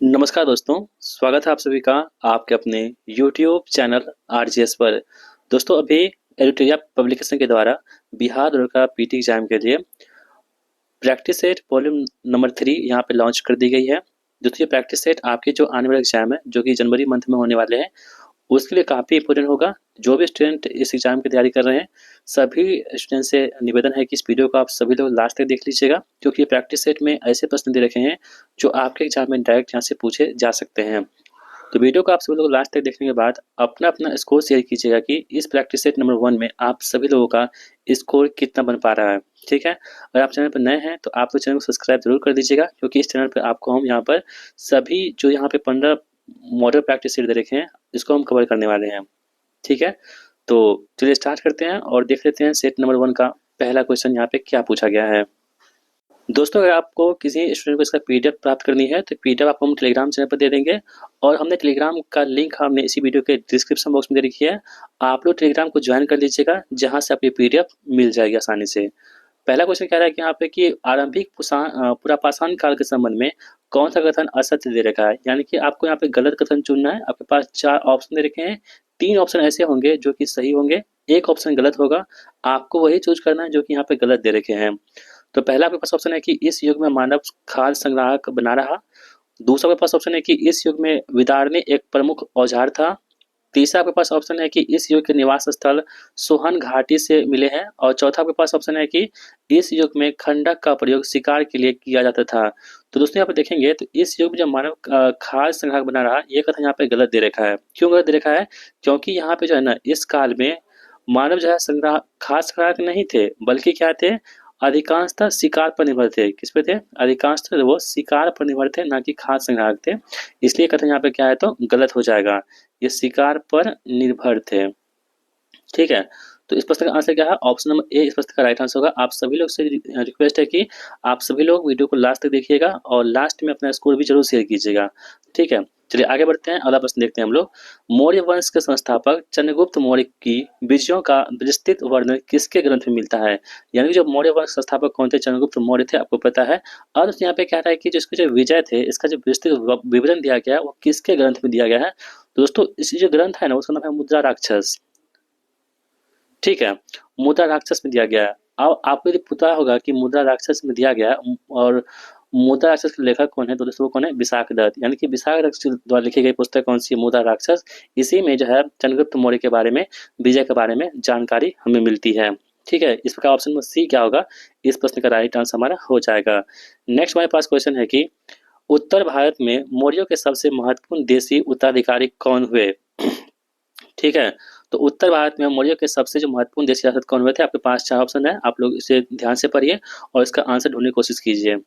नमस्कार दोस्तों, स्वागत है आप सभी का आपके अपने यूट्यूब चैनल आरजीएस पर। दोस्तों अभी एडिटोरिया पब्लिकेशन के द्वारा बिहार बोर्ड का पीटी एग्जाम के लिए प्रैक्टिस सेट वॉल्यूम नंबर 3 यहाँ पे लॉन्च कर दी गई है। दोस्तों ये प्रैक्टिस सेट आपके जो आने वाले एग्जाम है जो कि जनवरी मंथ में होने वाले हैं उसके लिए काफ़ी इंपॉर्टेंट होगा। जो भी स्टूडेंट इस एग्जाम की तैयारी कर रहे हैं सभी स्टूडेंट से निवेदन है कि इस वीडियो को आप सभी लोग लास्ट तक देख लीजिएगा, क्योंकि ये प्रैक्टिस सेट में ऐसे प्रश्न दे रखे हैं जो आपके एग्जाम में डायरेक्ट यहाँ से पूछे जा सकते हैं। तो वीडियो को आप सभी लोग लास्ट तक देखने के बाद अपना अपना स्कोर शेयर कीजिएगा कि इस प्रैक्टिस सेट नंबर 1 में आप सभी लोगों का स्कोर कितना बन पा रहा है। ठीक है, अगर आप चैनल पर नए हैं तो आप लोग चैनल को सब्सक्राइब जरूर कर दीजिएगा, क्योंकि इस चैनल पर आपको हम यहाँ पर सभी जो यहाँ पे 15 मॉडल प्रैक्टिस सेट दे रखे हैं इसको हम कवर करने वाले हैं। ठीक है, तो चलिए स्टार्ट करते हैं और देख लेते हैं सेट नंबर 1 का पहला क्वेश्चन यहाँ पे क्या पूछा गया है। दोस्तों अगर आपको किसी स्टूडेंट को इसका पीडीएफ प्राप्त करनी है तो पीडीएफ आपको हम टेलीग्राम चैनल पर दे देंगे, और हमने टेलीग्राम का लिंक हमने इसी वीडियो के डिस्क्रिप्शन बॉक्स में दे रखी है। आप लोग टेलीग्राम को ज्वाइन कर लीजिएगा, जहां से आपको पीडीएफ मिल जाएगी आसानी से। पहला क्वेश्चन कह रहा है कि यहाँ पे कि आरंभिक पुरापाषाण काल के संबंध में कौन सा कथन असत्य दे रखा है। यानी कि आपको यहाँ पे गलत कथन चुनना है। आपके पास 4 ऑप्शन दे रखे हैं, 3 ऑप्शन ऐसे होंगे जो कि सही होंगे, एक ऑप्शन गलत होगा। आपको वही चूज करना है जो कि यहाँ पे गलत दे रखे हैं। तो पहला आपके पास ऑप्शन है कि इस युग में मानव खाद्य संग्राहक बना रहा। दूसरा आपके पास ऑप्शन है कि इस युग में विदारणी एक प्रमुख औजार था। तीसरा आपके पास ऑप्शन है कि इस युग के निवास स्थल सोहन घाटी से मिले हैं। और चौथा आपके पास ऑप्शन है कि इस युग में खंडक का प्रयोग शिकार के लिए किया जाता था। तो दोस्तों यहाँ पे देखेंगे तो इस युग में जब मानव खाद्य संग्राहक बना रहा, ये कथन यहाँ पे गलत दे रखा है। क्यों गलत दे रखा है? क्योंकि यहाँ पे जो है ना इस काल में मानव जो है संग्राह खाद्य संग्राहक नहीं थे, बल्कि क्या थे, अधिकांशतः शिकार पर निर्भर थे। किस पे थे? अधिकांशतः वो शिकार पर निर्भर थे, ना कि खाद्य संग्राहक थे। इसलिए कथन यहाँ पे क्या है तो गलत हो जाएगा, ये शिकार पर निर्भर थे। ठीक है, तो इस प्रश्न का आंसर क्या है? ऑप्शन नंबर ए इस प्रश्न का राइट आंसर होगा। आप सभी लोग से रिक्वेस्ट है कि आप सभी लोग वीडियो को लास्ट तक देखिएगा और लास्ट में अपना स्कोर भी जरूर शेयर कीजिएगा। ठीक है, चलिए आगे बढ़ते हैं। अगला प्रश्न देखते हैं हम लोग। मौर्य वंश के संस्थापक चंद्रगुप्त मौर्य की विजयों का विस्तृत वर्णन किसके ग्रंथ में मिलता है? यानी कि जो मौर्य वंश संस्थापक कौन थे? चंद्रगुप्त मौर्य थे, आपको पता है। और यहाँ पे कह रहा है कि जो इसके जो विजय थे इसका जो विस्तृत विवरण दिया गया है वो किसके ग्रंथ में दिया गया है? दोस्तों इस जो ग्रंथ है ना उसका नाम है मुद्रा राक्षस। ठीक है, मुद्रा राक्षस में दिया गया है। अब आपको यदि पता होगा कि मुद्रा राक्षस में दिया गया है और मुद्रा राक्षस के लेखक कौन है, तो दोस्तों वो कौन है? विशाख दत्त। यानी कि विशाख दत्त द्वारा लिखी गई पुस्तक कौन सी है? मुद्रा राक्षस। इसी में जो है चंद्रगुप्त मौर्य के बारे में, विजय के बारे में जानकारी हमें मिलती है। ठीक है, इस प्रकार ऑप्शन में सी क्या होगा? इस प्रश्न का राइट आंसर हमारा हो जाएगा। नेक्स्ट हमारे पास क्वेश्चन है कि उत्तर भारत में मौर्यों के सबसे महत्वपूर्ण देशी उत्तराधिकारी कौन हुए? ठीक है, तो उत्तर भारत में मौर्य के सबसे जो महत्वपूर्ण देशी शासक कौन हुए थे? आपके पास 4 ऑप्शन है, आप लोग इसे ध्यान से पढ़िए और इसका आंसर ढूंढने की कोशिश कीजिए।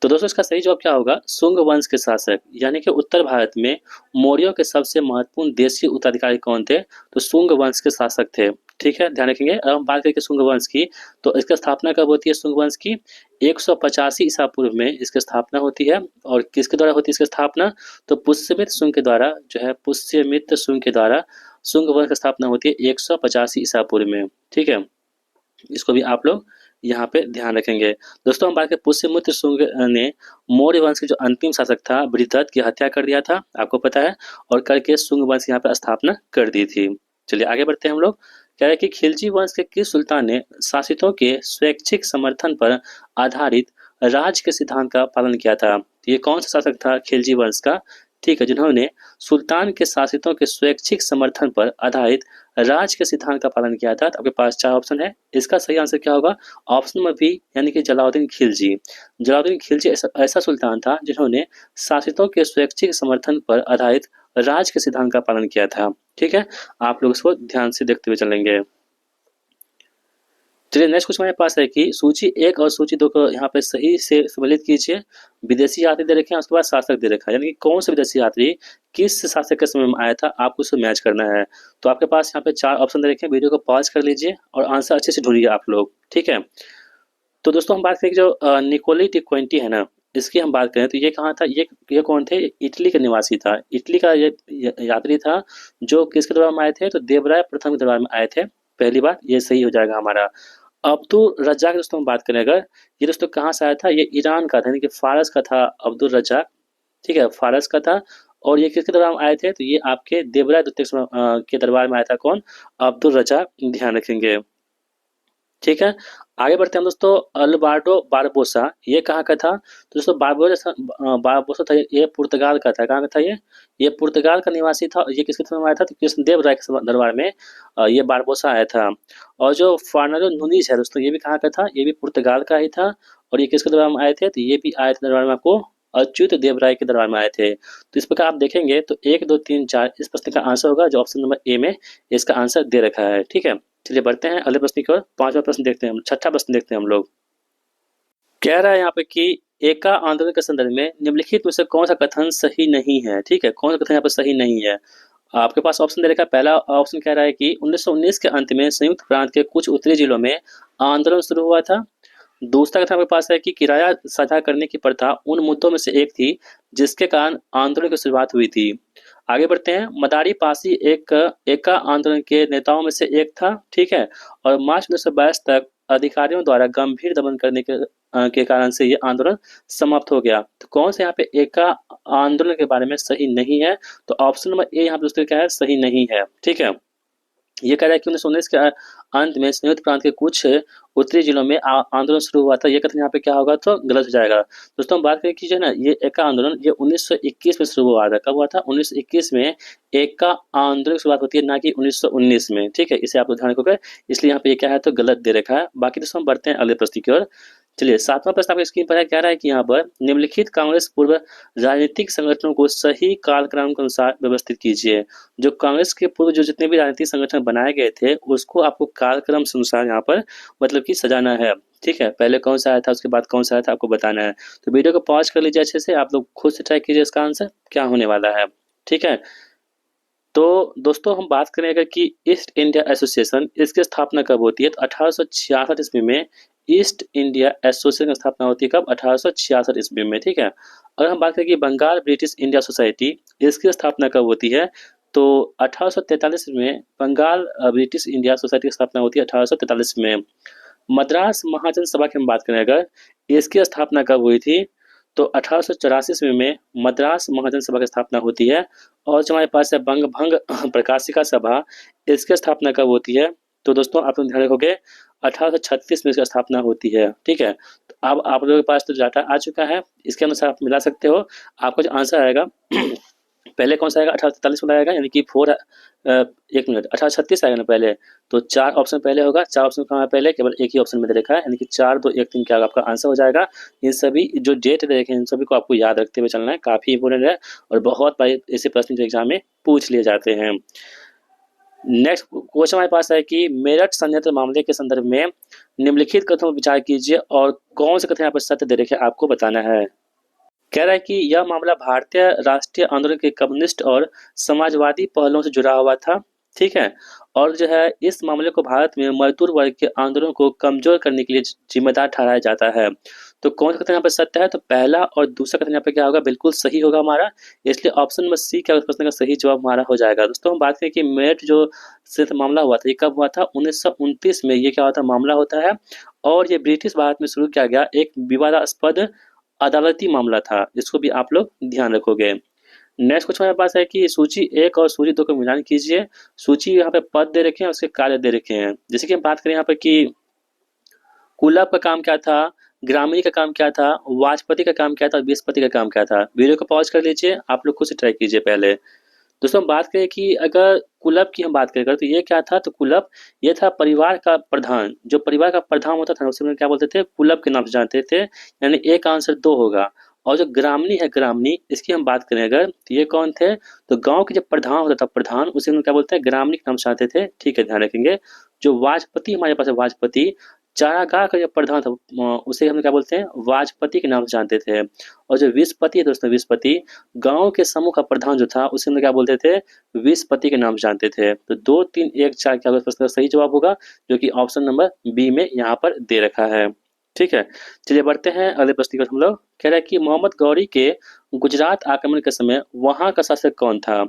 तो दोस्तों इसका सही जवाब क्या होगा? शुंग वंश के शासक। यानी कि उत्तर भारत में मौर्यों के सबसे महत्वपूर्ण देशी उत्तराधिकारी कौन थे? तो शुंग वंश के शासक थे। ठीक है, ध्यान रखेंगे। अब हम बात करें शुंग वंश की, तो इसकी स्थापना कब होती है शुंग वंश की? 185 ईसा पूर्व में इसकी स्थापना होती है। और किसके द्वारा होती है इसकी स्थापना? तो पुष्यमित्र शुंग के द्वारा, जो है पुष्यमित्र शुंग के द्वारा शुंग वंश की स्थापना होती है 185 ईसा पूर्व में। ठीक है, इसको भी आप लोग यहाँ पे ध्यान रखेंगे। दोस्तों हम बात करें पुष्यमित्र शुंग ने मौर्य वंश के जो अंतिम शासक था बृहदत्त की हत्या कर दिया था, आपको पता है, और करके शुंग वंश यहाँ पे स्थापना कर दी थी। चलिए आगे बढ़ते हैं हम लोग। कह रहे हैं कि खिलजी वंश के किस सुल्तान ने शासितों के स्वैच्छिक समर्थन पर आधारित राज के सिद्धांत का पालन किया था? ये कौन सा शासक था खिलजी वंश का? ठीक है, जिन्होंने सुल्तान के शासितों के स्वैच्छिक समर्थन पर आधारित राज के सिद्धांत का पालन किया था। तो आपके पास 4 ऑप्शन है, इसका सही आंसर क्या होगा? ऑप्शन नंबर बी, यानी कि जलालुद्दीन खिलजी। जलालुद्दीन खिलजी ऐसा सुल्तान था जिन्होंने शासितों के स्वैच्छिक समर्थन पर आधारित राज के सिद्धांत का पालन किया था। ठीक है, आप लोग इसको ध्यान से देखते हुए चलेंगे। चलिए नेक्स्ट क्वेश्चन हमारे पास है कि सूची 1 और सूची 2 को यहाँ पे सही से सम्मिलित कीजिए। विदेशी यात्री दे रखे हैं, उसके बाद शासक दे रखा है, यानी कि कौन सा विदेशी यात्री किस शासक के समय में आया था, आपको उसको मैच करना है। तो आपके पास यहाँ पे 4 ऑप्शन दे रखे हैं, वीडियो को पॉज कर लीजिए और आंसर अच्छे से ढूंढिए आप लोग। ठीक है, तो दोस्तों हम बात करें जो निकोली टिक्वेंटी है ना, इसकी हम बात करें तो ये कहाँ था? ये कौन थे? इटली का निवासी था। इटली का ये यात्री था जो किसके दरबार में आए थे? तो देवराय प्रथम के दरबार में आए थे। पहली बात ये सही हो जाएगा हमारा। अब्दुल रज्जाक दोस्तों हम बात करें अगर, ये दोस्तों कहाँ से आया था? ये ईरान का था, यानी कि फारस का था अब्दुल रज्जाक। ठीक है, फारस का था। और ये किसके दरबार में आए थे, तो ये आपके देवराय द्वितीय के दरबार में आया था। कौन? अब्दुल रजा, ध्यान रखेंगे। ठीक है, आगे बढ़ते हैं हम दोस्तों। अल्वार्डो बारबोसा, ये कहाँ का था? तो दोस्तों बारबोसा, बारबोसा था, ये पुर्तगाल का था। कहाँ का था ये पुर्तगाल का निवासी था। ये किसके समय आया था? तो कृष्णदेव राय के दरबार में ये बारबोसा आया था। और जो फर्नांडो नुनीज है दोस्तों, ये भी कहाँ का था? ये भी पुर्तगाल का ही था। और ये किसके दरबार में आए थे? तो ये भी आए थे दरबार में आपको अच्युत देव राय के दरबार में आए थे। तो इस प्रकार आप देखेंगे तो 1 2 3 4 इस प्रश्न का आंसर होगा, जो ऑप्शन नंबर ए में इसका आंसर दे रखा है। ठीक है, चलिए बढ़ते हैं अगले प्रश्न की ओर। पांचवा प्रश्न देखते हैं हम, छठा प्रश्न देखते हैं हम लोग। कह रहा है यहाँ पे कि एका आंदोलन के संदर्भ में निम्नलिखित में से कौन सा कथन सही नहीं है। ठीक है, कौन सा कथन यहाँ पे सही नहीं है? आपके पास ऑप्शन दे रखा है। पहला ऑप्शन कह रहा है कि 1919 के अंत में संयुक्त प्रांत के कुछ उत्तरी जिलों में आंदोलन शुरू हुआ था। दूसरा कथन आपके पास है कि किराया साझा करने की प्रथा उन मुद्दों में से एक थी जिसके कारण आंदोलन की शुरुआत हुई थी। आगे बढ़ते हैं। मदारी पासी एक एका आंदोलन के नेताओं में से एक था। ठीक है, और मार्च 1922 तक अधिकारियों द्वारा गंभीर दमन करने के कारण से ये आंदोलन समाप्त हो गया। तो कौन से यहाँ पे एका आंदोलन के बारे में सही नहीं है? तो ऑप्शन नंबर ए यहाँ पे दोस्तों क्या है? सही नहीं है। ठीक है, ये कह रहा है कि 1919 के अंत में संयुक्त प्रांत के कुछ उत्तरी जिलों में आंदोलन शुरू हुआ था। ये कथन यहाँ पे क्या होगा? तो गलत हो जाएगा। दोस्तों हम बात करें कि जो है ना, ये एका आंदोलन ये 1921 में शुरू हुआ था। कब हुआ था? 1921 में एका आंदोलन की शुरुआत होती है, ना कि 1919 में। ठीक है, इसे आप ध्यान रखोगे, इसलिए यहाँ पे ये क्या है? तो गलत दे रखा है। बाकी दोस्तों हम बढ़ते हैं अगले प्रश्न की ओर। चलिए, सातवां प्रश्न आपकी स्क्रीन पर है। कह रहा है कि यहाँ पर निम्नलिखित कांग्रेस पूर्व राजनीतिक संगठनों को सही कालक्रम के अनुसार व्यवस्थित कीजिए। जो कांग्रेस के पूर्व जो जितने भी राजनीतिक संगठन बनाए गए थे, उसको आपको कालक्रम से अनुसार यहाँ पर मतलब कि सजाना है। ठीक है, पहले कौन सा आया था, उसके बाद कौन सा आया था, आपको बताना है। तो वीडियो को पॉज कर लीजिए अच्छे से, आप लोग खुद से ट्राई कीजिए इसका आंसर क्या होने वाला है। ठीक है, तो दोस्तों हम बात करें अगर कि ईस्ट इंडिया एसोसिएशन, इसकी स्थापना कब होती है? तो 1866 ईस्वी में ईस्ट इंडिया एसोसिएशन की स्थापना होती है। कब? 1866 ईस्वी में। ठीक है, अगर हम बात करें कि बंगाल ब्रिटिश इंडिया सोसाइटी, इसकी स्थापना कब होती है? तो 1843 में बंगाल ब्रिटिश इंडिया सोसाइटी की स्थापना होती है, 1843 में। मद्रास महाजन सभा की हम बात करें अगर, इसकी स्थापना कब हुई थी? तो 1884 ईस्वी में मद्रास महाजन सभा की स्थापना होती है। और जो हमारे पास है बंग भंग प्रकाशिका सभा, इसकी स्थापना कब होती है? तो दोस्तों आप लोग ध्यान रखोगे, 1836 में इसकी स्थापना होती है। ठीक है, तो अब आप लोगों के पास तो डाटा आ चुका है, इसके अनुसार आप मिला सकते हो। आपका जो आंसर आएगा पहले कौन सा आएगा? 1843 वाला आएगा, यानी कि एक मिनट, 1836 आएगा ना पहले। तो 4 ऑप्शन पहले होगा। 4 ऑप्शन कहाँ है पहले? केवल एक ही ऑप्शन में दे रखा है, यानी कि 4 2 1 3 क्या आपका आंसर हो जाएगा। इन सभी जो डेट दे रखे हैं, इन सभी को आपको याद रखते हुए चलना है, काफी इंपोर्टेंट है। और बहुत बार ऐसे प्रश्न जो एग्जाम में पूछ लिए जाते हैं। नेक्स्ट क्वेश्चन हमारे पास है कि मेरठ संयंत्र मामले के संदर्भ में निम्नलिखित कथनों पर विचार कीजिए और कौन से कथन यहाँ पर सत्य दे रखे हैं, आपको बताना है। कह रहा है कि यह मामला भारतीय राष्ट्रीय आंदोलन के कम्युनिस्ट और समाजवादी पहलुओं से जुड़ा हुआ था। ठीक है, और जो है इस मामले को भारत में मजदूर वर्ग के आंदोलन को कमजोर करने के लिए जिम्मेदार ठहराया जाता है। तो कौन सा कथन यहाँ पर सत्य है? तो पहला और दूसरा कथन यहाँ पे क्या होगा? बिल्कुल सही होगा हमारा, इसलिए ऑप्शन नंबर सी क्या उस प्रश्न का सही जवाब हमारा हो जाएगा। दोस्तों हम बात करें कि मेरठ जो सिर्फ मामला हुआ था, ये कब हुआ था? 1929 में ये क्या होता है? मामला होता है। और ये ब्रिटिश भारत में शुरू किया गया एक विवादास्पद अदालती मामला था। इसको भी आप लोग ध्यान रखोगे। नेक्स्ट क्वेश्चन हमारे पास है कि सूची 1 और सूची 2 का मिलान कीजिए। सूची यहाँ पे पद दे रखे हैं, उसके कार्य दे रखे हैं। जैसे कि हम बात करें यहाँ पे कि कुलभ का काम क्या था, ग्रामीणी का काम क्या था, वाजपति का काम क्या था, बृहस्पति का काम क्या था। वीडियो को पॉज कर लीजिए, आप लोग खुद से ट्राई कीजिए पहले। दोस्तों हम बात करें कि अगर कुलभ की हम बात करें तो ये क्या था? तो कुलभ ये था परिवार का प्रधान। जो परिवार का प्रधान होता था उसे हम क्या बोलते थे? कुलभ के नाम से जानते थे, यानी एक आंसर 2 होगा। और जो ग्रामणी है, ग्रामणी, इसकी हम बात करें अगर, तो ये कौन थे? तो गांव के जब प्रधान होता था, प्रधान, उसे हम क्या बोलते हैं? ग्रामणी के नाम से जानते थे। ठीक है, ध्यान रखेंगे। जो वाजपति हमारे पास है, वाजपति, चारागाह का जो प्रधान था उसे हम क्या बोलते हैं? वाजपति के नाम से जानते थे। और जो विस्पति है दोस्तों, विस्पति, गांव के समूह का प्रधान जो था उसे हम क्या बोलते थे? विस्पति के नाम से जानते थे। तो 2 3 1 4 क्या होगा? प्रश्न का सही जवाब होगा, जो कि ऑप्शन नंबर बी में यहाँ पर दे रखा है। ठीक है, चलिए बढ़ते हैं अगले प्रश्न की। हम लोग कह रहे हैं कि मोहम्मद गौरी के गुजरात आक्रमण के समय वहां का शासक कौन था?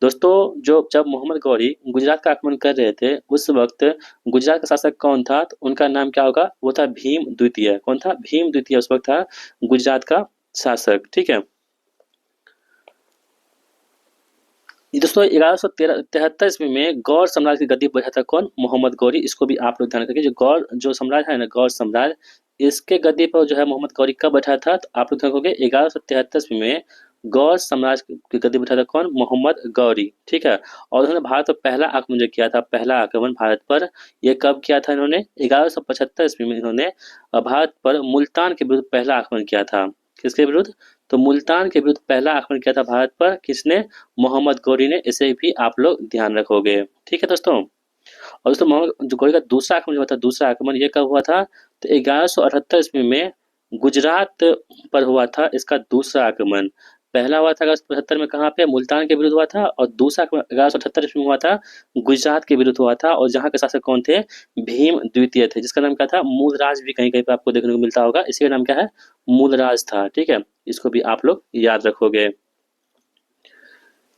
दोस्तों जो जब मोहम्मद गौरी गुजरात का आक्रमण कर रहे थे, उस वक्त गुजरात का शासक कौन था? तो उनका नाम क्या होगा? वो था भीम द्वितीय। कौन था? भीम द्वितीय उस वक्त था गुजरात का शासक। ठीक है, ये दोस्तों 1173 ईस्वी में गौड़ साम्राज्य की गद्दी पर बैठा था कौन? मोहम्मद गौरी। इसको भी आप लोग ध्यान रखेंगे, जो साम्राज्य है ना, गौड़ साम्राज्य, इसके गद्दी पर जो है मोहम्मद गौरी कब बैठा था? तो आप लोग ध्यान रखोगे 1173 ईस्वी में गौड़ साम्राज्य की गद्दी पर बैठा था कौन? मोहम्मद गौरी। ठीक है। और उन्होंने भारत पर पहला आक्रमण जो किया था, पहला आक्रमण भारत पर, ये कब किया था इन्होंने? 1175 ईस्वी में इन्होंने भारत पर मुल्तान के विरुद्ध पहला आक्रमण किया था। किसके विरुद्ध? तो मुल्तान के विरुद्ध पहला आक्रमण किया था भारत पर। किसने? मोहम्मद गौरी ने। इसे भी आप लोग ध्यान रखोगे। ठीक है दोस्तों। और दोस्तों मोहम्मद जो गौरी का दूसरा आक्रमण जो हुआ था, दूसरा आक्रमण ये कब हुआ था? तो 1178 ईस्वी में गुजरात पर हुआ था इसका दूसरा आक्रमण। पहला हुआ था 1175 में, कहाँ पे? मुल्तान के विरुद्ध हुआ था। और दूसरा आक्रमण 1178 ईस्वी में हुआ था, गुजरात के विरुद्ध हुआ था। और जहाँ के शासक कौन थे? भीम द्वितीय थे, जिसका नाम क्या था? मूलराज भी कहीं कहीं पे आपको देखने को मिलता होगा। इसी का नाम क्या है? मूलराज था। ठीक है। इसको भी आप लोग याद रखोगे।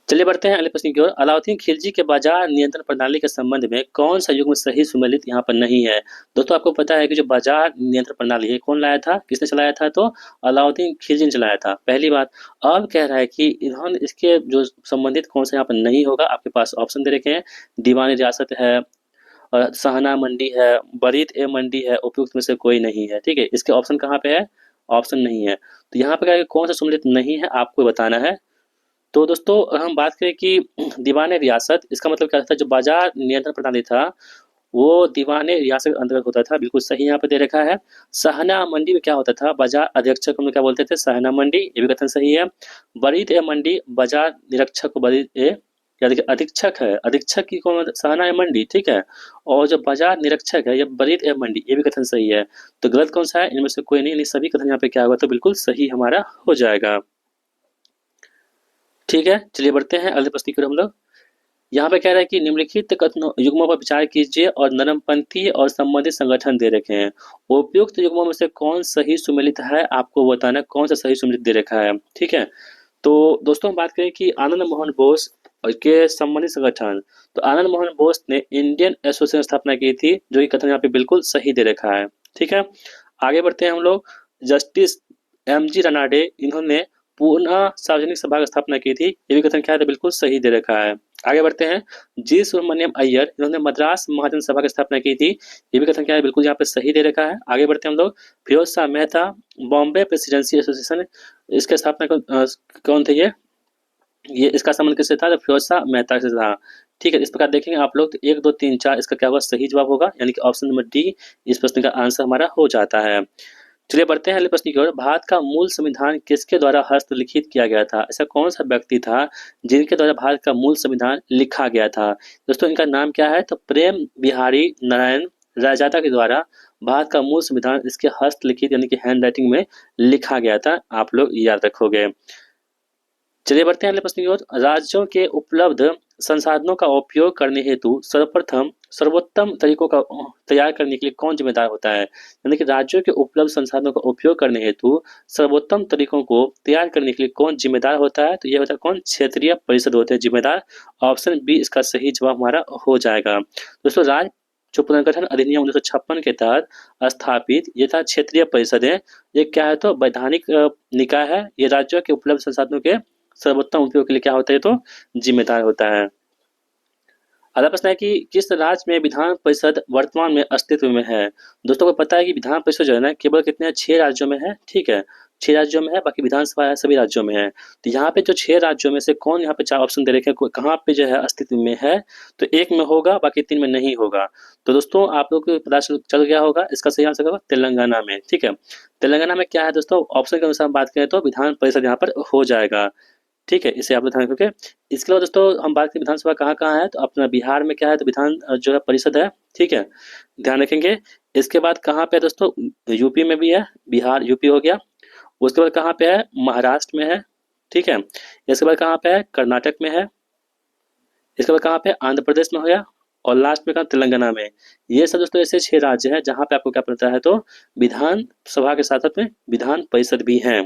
चलिए बढ़ते हैं अगले प्रश्न की ओर। अलाउद्दीन खिलजी के बाजार नियंत्रण प्रणाली के संबंध में कौन सा युग्म सही सुमेलित यहाँ पर नहीं है? दोस्तों आपको पता है कि जो बाजार नियंत्रण प्रणाली है कौन लाया था, किसने चलाया था? तो अलाउद्दीन खिलजी ने चलाया था, पहली बात। अब कह रहा है कि इन्होंने इसके जो संबंधित कौन सा यहाँ पर नहीं होगा, आपके पास ऑप्शन दे रखे हैं। दीवानी रियासत है, और सहना मंडी है, बरीद ए मंडी है, उपयुक्त में से कोई नहीं है। ठीक है। इसके ऑप्शन कहाँ पे है? ऑप्शन नहीं है। तो यहाँ पे क्या है, कौन सा सुमेलित नहीं है आपको बताना है। तो दोस्तों हम बात करें कि दीवान रियासत, इसका मतलब क्या था? जो बाजार नियंत्रण प्रणाली था वो दीवान रियासत के अंतर्गत होता था, बिल्कुल सही यहाँ पे दे रखा है। सहना मंडी में क्या होता था? बाजार अधीक्षक को क्या बोलते थे? सहना मंडी, ये भी कथन सही है। बरीद ए मंडी, बाजार निरीक्षक को बरीद ए, या देखिए अधीक्षक है, अधीक्षक की कौन? सहना ए मंडी। ठीक है। और जो बाजार निरीक्षक है ये बरीद ए मंडी, ये भी कथन सही है। तो गलत कौन सा है? इनमें से कोई नहीं, यानी सभी कथन यहाँ पे क्या होगा? तो बिल्कुल सही हमारा हो जाएगा। ठीक है। चलिए बढ़ते हैं अगले प्रश्न की ओर हम लोग। यहाँ पे कह रहा है कि निम्नलिखित कथनों युग्मों पर विचार कीजिए और नरमपंथी और संबंधित संगठन दे रखे हैं। उपयुक्त युग्मों में से कौन सही सुमेलित है आपको बताना है, कौन सा सही सुमेलित दे रखा है। ठीक है। तो दोस्तों हम बात करें कि आनंद मोहन बोस और के संबंधित संगठन, तो आनंद मोहन बोस ने इंडियन एसोसिएशन स्थापना की थी, जो कि कथन यहाँ पे बिल्कुल सही दे रखा है। ठीक है। आगे बढ़ते हैं हम लोग। जस्टिस एम जी रनाडे, इन्होंने पुनः सार्वजनिक सभा की स्थापना की थी, ये भी कथन क्या है? तो बिल्कुल सही दे रखा है। आगे बढ़ते हैं। जी सुब्रमण्यम अय्यर, इन्होंने मद्रास महाजन सभा की स्थापना की थी, ये भी कथन क्या है? बिल्कुल यहाँ पे सही दे रखा है। आगे बढ़ते हैं हम लोग। फिरोज शाह मेहता, बॉम्बे प्रेसिडेंसी एसोसिएशन, इसके स्थापना कौन थे ये इसका संबंध किससे था? तो फिरोज शाह मेहता से था। ठीक है। इस प्रकार देखेंगे आप लोग, तो 1 2 3 4 इसका क्या होगा? सही जवाब होगा, यानी कि ऑप्शन नंबर डी इस प्रश्न का आंसर हमारा हो जाता है। चलिए बढ़ते हैं अगले प्रश्न की ओर। भारत का मूल संविधान किसके द्वारा हस्तलिखित किया गया था? ऐसा कौन सा व्यक्ति था जिनके द्वारा भारत का मूल संविधान लिखा गया था? दोस्तों इनका नाम क्या है? तो प्रेम बिहारी नारायण रायजादा के द्वारा भारत का मूल संविधान इसके हस्तलिखित यानी कि हैंड राइटिंग में लिखा गया था। आप लोग याद रखोगे। चलिए बढ़ते हैं अगले प्रश्न की ओर। राज्यों के उपलब्ध संसाधनों का उपयोग करने हेतु सर्वप्रथम सर्वोत्तम तरीकों का तैयार करने के लिए कौन जिम्मेदार होता है? यानी कि राज्यों के उपलब्ध संसाधनों का उपयोग करने हेतु सर्वोत्तम तरीकों को तैयार करने के लिए कौन जिम्मेदार होता है? तो ये होता है कौन? क्षेत्रीय परिषद होते हैं जिम्मेदार। ऑप्शन बी इसका सही जवाब हमारा हो जाएगा। दोस्तों राज्य जो पुनर्गठन अधिनियम 1956 के तहत स्थापित ये था क्षेत्रीय परिषद है। ये क्या है? तो वैधानिक निकाय है। ये राज्यों के उपलब्ध संसाधनों के सर्वोत्तम उपयोग के लिए क्या होता है? तो जिम्मेदार होता है। अगला प्रश्न है कि किस राज्य में विधान परिषद वर्तमान में अस्तित्व में है? दोस्तों को पता है कि विधान परिषद जो है ना, केवल कितने 6 राज्यों में है। ठीक है। 6 राज्यों में है, बाकी विधानसभा है सभी राज्यों में है। तो यहाँ पे जो 6 राज्यों में से कौन, यहाँ पे 4 ऑप्शन दे रखे हैं, कहाँ पे जो है अस्तित्व में है? तो 1 में होगा, बाकी 3 में नहीं होगा। तो दोस्तों आप लोग को पता चल गया होगा, इसका सही आंसर होगा तेलंगाना में। ठीक है। तेलंगाना में क्या है दोस्तों? ऑप्शन के अनुसार बात करें तो विधान परिषद यहाँ पर हो जाएगा। ठीक है। इसे आप लोग ध्यान रखोगे। इसके अलावा दोस्तों हम बात करें विधानसभा कहाँ है, तो अपना बिहार में क्या है? तो विधान जो है परिषद है। ठीक है। ध्यान रखेंगे। इसके बाद कहाँ पे है दोस्तों? यूपी में भी है, बिहार यूपी हो गया। उसके बाद कहाँ पे है? महाराष्ट्र में है। ठीक है। इसके बाद कहाँ पे है? कर्नाटक में है। इसके बाद कहाँ पे? आंध्र प्रदेश में हो गया। और लास्ट में कहाँ? तेलंगाना में। ये सब दोस्तों ऐसे 6 राज्य हैं जहाँ पे आपको क्या पता है? तो विधान सभा के साथ साथ में विधान परिषद भी है।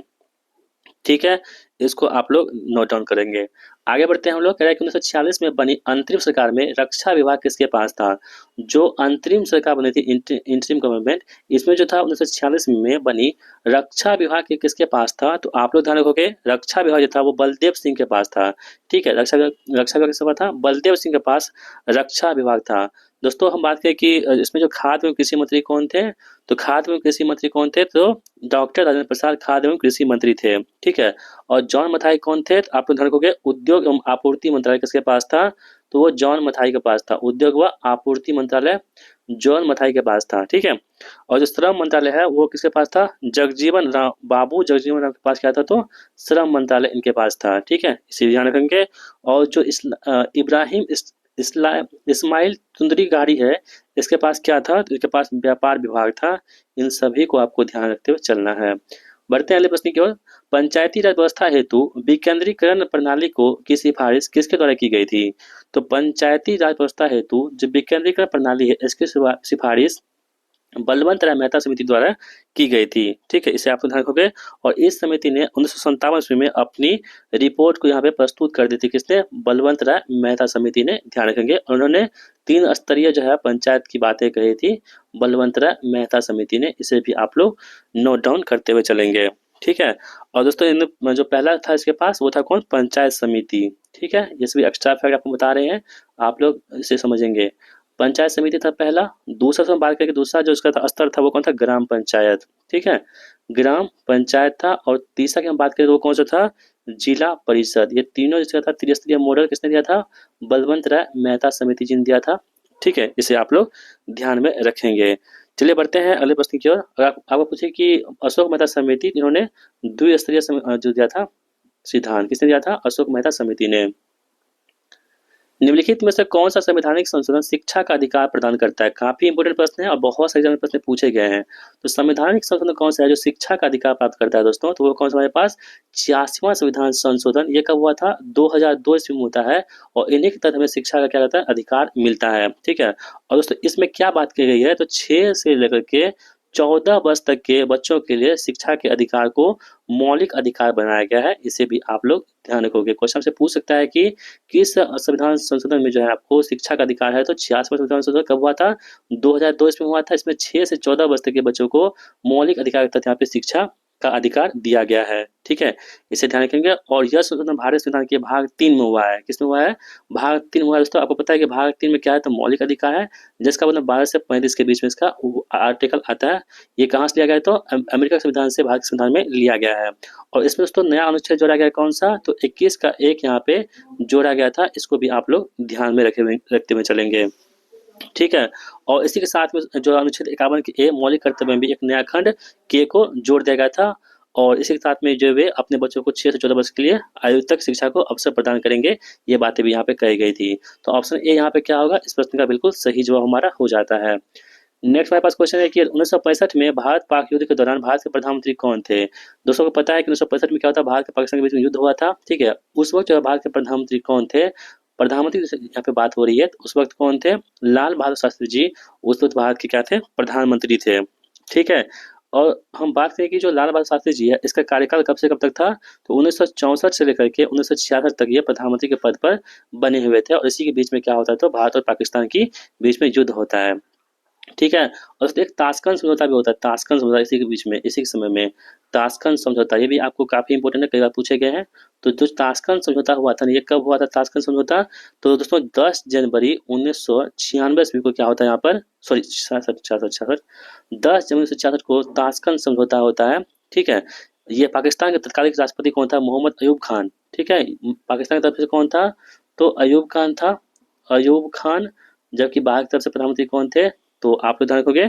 ठीक है, इसको आप लोग नोट डाउन करेंगे। आगे बढ़ते हैं हम लोग। कह रहे हैं कि 1946 में बनी अंतरिम सरकार में रक्षा विभाग किसके पास था? जो अंतरिम सरकार बनी थी, इंटरिम गवर्नमेंट, इसमें जो था 1946 में बनी, रक्षा विभाग किसके पास था? तो आप लोग ध्यान रखोगे, रक्षा विभाग जो था वो बलदेव सिंह के पास था। ठीक है, रक्षा विभाग किसके पास था? बलदेव सिंह के पास रक्षा विभाग था। दोस्तों हम बात करें कि इसमें जो खाद्य एवं कृषि मंत्री कौन थे, तो खाद्य एवं कृषि मंत्री कौन थे? तो डॉक्टर राजेंद्र प्रसाद खाद्य एवं कृषि मंत्री थे। ठीक है, और जॉन मथाई कौन थे? तो आप लोग ध्यान रखोगे, उद्योग एवं आपूर्ति मंत्रालय किसके पास था? तो वो जॉन मथाई के पास था। उद्योग व आपूर्ति मंत्रालय जॉन मथाई के पास था। ठीक है, और जो श्रम मंत्रालय है वो किसके पास था? जगजीवन राम, बाबू जगजीवन राम के पास क्या था? तो श्रम मंत्रालय इनके पास था। ठीक है, इसे ध्यान रखेंगे। और जो इब्राहिम इस्माइल चुंदरी गाड़ी है, इसके पास क्या था? तो इसके पास व्यापार विभाग था। इन सभी को आपको ध्यान रखते हुए चलना है। बढ़ते हैं अगले प्रश्न की ओर। पंचायती राज व्यवस्था हेतु विकेंद्रीकरण प्रणाली को की सिफारिश किसके द्वारा की गई थी? तो पंचायती राज व्यवस्था हेतु जो विकेंद्रीकरण प्रणाली है, इसकी सिफारिश बलवंत राय मेहता समिति द्वारा की गई थी। ठीक है, इसे आप ध्यान रखोगे। और इस समिति ने 1957 ईस्वी में अपनी रिपोर्ट को यहाँ पे प्रस्तुत कर दी थी। किसने? बलवंत राय मेहता समिति ने। ध्यान रखेंगे, उन्होंने 3 स्तरीय जो है पंचायत की बातें कही थी बलवंत राय मेहता समिति ने। इसे भी आप लोग नोट डाउन करते हुए चलेंगे। ठीक है, और दोस्तों इन जो पहला था इसके पास, वो था कौन? पंचायत समिति। ठीक है, ये सभी एक्स्ट्रा फैक्ट आपको बता रहे हैं, आप लोग इसे समझेंगे। पंचायत समिति था पहला। दूसरा से हम बात करें, दूसरा जो इसका स्तर था वो कौन था? ग्राम पंचायत। ठीक है, ग्राम पंचायत था। और तीसरा की हम बात करें तो वो कौन सा था? जिला परिषद। ये तीनों जिसका था त्रिस्तरीय मॉडल किसने दिया था? बलवंत राय मेहता समिति जी ने दिया था। ठीक है, इसे आप लोग ध्यान में रखेंगे। चलिए बढ़ते हैं अगले प्रश्न की ओर। अगर आपको पूछे कि अशोक मेहता समिति इन्होंने द्विस्तरीय जो दिया था सिद्धांत, किसने दिया था? अशोक मेहता समिति ने। निम्नलिखित में से कौन सा संवैधानिक संशोधन शिक्षा का अधिकार प्रदान करता है? काफी इंपोर्टेंट प्रश्न है और बहुत सारे एग्जाम में प्रश्न पूछे गए हैं। तो संवैधानिक संशोधन कौन सा है जो शिक्षा का अधिकार प्राप्त करता है दोस्तों? तो वो कौन सा हमारे पास? 86वां संविधान संशोधन। ये कब हुआ था? 2002 ईस्वी में होता है। और इन्हीं के तहत हमें शिक्षा का क्या रहता है? अधिकार मिलता है। ठीक है, और दोस्तों इसमें क्या बात की गई है? तो 6 से लेकर के 14 वर्ष तक के बच्चों के लिए शिक्षा के अधिकार को मौलिक अधिकार बनाया गया है। इसे भी आप लोग ध्यान रखोगे। क्वेश्चन से पूछ सकता है कि किस संविधान संशोधन में जो है आपको शिक्षा का अधिकार है? तो 86वां संविधान संशोधन कब हुआ था? 2002 ईस्वी में हुआ था। इसमें 6 से 14 वर्ष तक के बच्चों को मौलिक अधिकार के तहत यहाँ पे शिक्षा का अधिकार दिया गया है। ठीक है, इसे ध्यान रखेंगे। और यह संशोधन भारत संविधान के भाग 3 में हुआ है। किसमें हुआ है? भाग 3 में हुआ है। दोस्तों आपको पता है कि भाग 3 में क्या है? तो मौलिक अधिकार है, जिसका मतलब 12 से 35 के बीच में इसका आर्टिकल आता है। ये कहाँ से लिया गया है? तो अमेरिका के संविधान से भारत संविधान में लिया गया है। और इसमें दोस्तों नया अनुच्छेद जोड़ा गया है, कौन सा? तो 21 का 1 यहाँ पे जोड़ा गया था। इसको भी आप लोग ध्यान में रखते हुए चलेंगे। ठीक है, और इसी के साथ में जो अनुच्छेद 51 के ए मौलिक कर्तव्य में भी एक नया खंड के को जोड़ दिया गया था। और इसी के साथ में जो वे अपने बच्चों को 6 से 14 वर्ष के लिए आयु तक शिक्षा को अवसर प्रदान करेंगे, ये बातें भी यहाँ पे कही गई थी। तो ऑप्शन ए यहाँ पे क्या होगा? इस प्रश्न का बिल्कुल सही जवाब हमारा हो जाता है। नेक्स्ट हमारे पास क्वेश्चन है कि 1965 में भारत पाक युद्ध के दौरान भारत के प्रधानमंत्री कौन थे? दोस्तों को पता है कि 1965 में क्या होता? भारत के पाकिस्तान के बीच में युद्ध हुआ था। ठीक है, उस वक्त जो है भारत के प्रधानमंत्री कौन थे? प्रधानमंत्री यहाँ पे बात हो रही है, तो उस वक्त कौन थे? लाल बहादुर शास्त्री जी उस वक्त भारत के क्या थे? प्रधानमंत्री थे। ठीक है, और हम बात करें कि जो लाल बहादुर शास्त्री जी है, इसका कार्यकाल कब से कब तक था? तो 1964 से लेकर के 1966 तक ये प्रधानमंत्री के पद पर बने हुए थे। और इसी के बीच में क्या होता है? तो भारत और पाकिस्तान की बीच में युद्ध होता है। ठीक है, और एक ताशकंद समझौता भी होता है। ताशकंद समझौता इसी के बीच में, इसी के समय में ताशकंद समझौता, ये भी आपको काफी इंपॉर्टेंट है, कई बार पूछे गए हैं। तो जो ताशकंद समझौता हुआ था, ये कब हुआ था ताशकंद समझौता? तो दोस्तों 10 जनवरी 1996 ईस्वी को क्या होता है यहाँ पर? सॉरी 66 10 जनवरी 1966 को ताशकंद समझौता होता है। ठीक है, ये पाकिस्तान के तत्कालीन राष्ट्रपति कौन था? मोहम्मद अयूब खान। ठीक है, पाकिस्तान की तरफ से कौन था? तो अयूब खान था, अयूब खान। जबकि भारत की तरफ से प्रधानमंत्री कौन थे? तो आप लोग ध्यान रखोगे,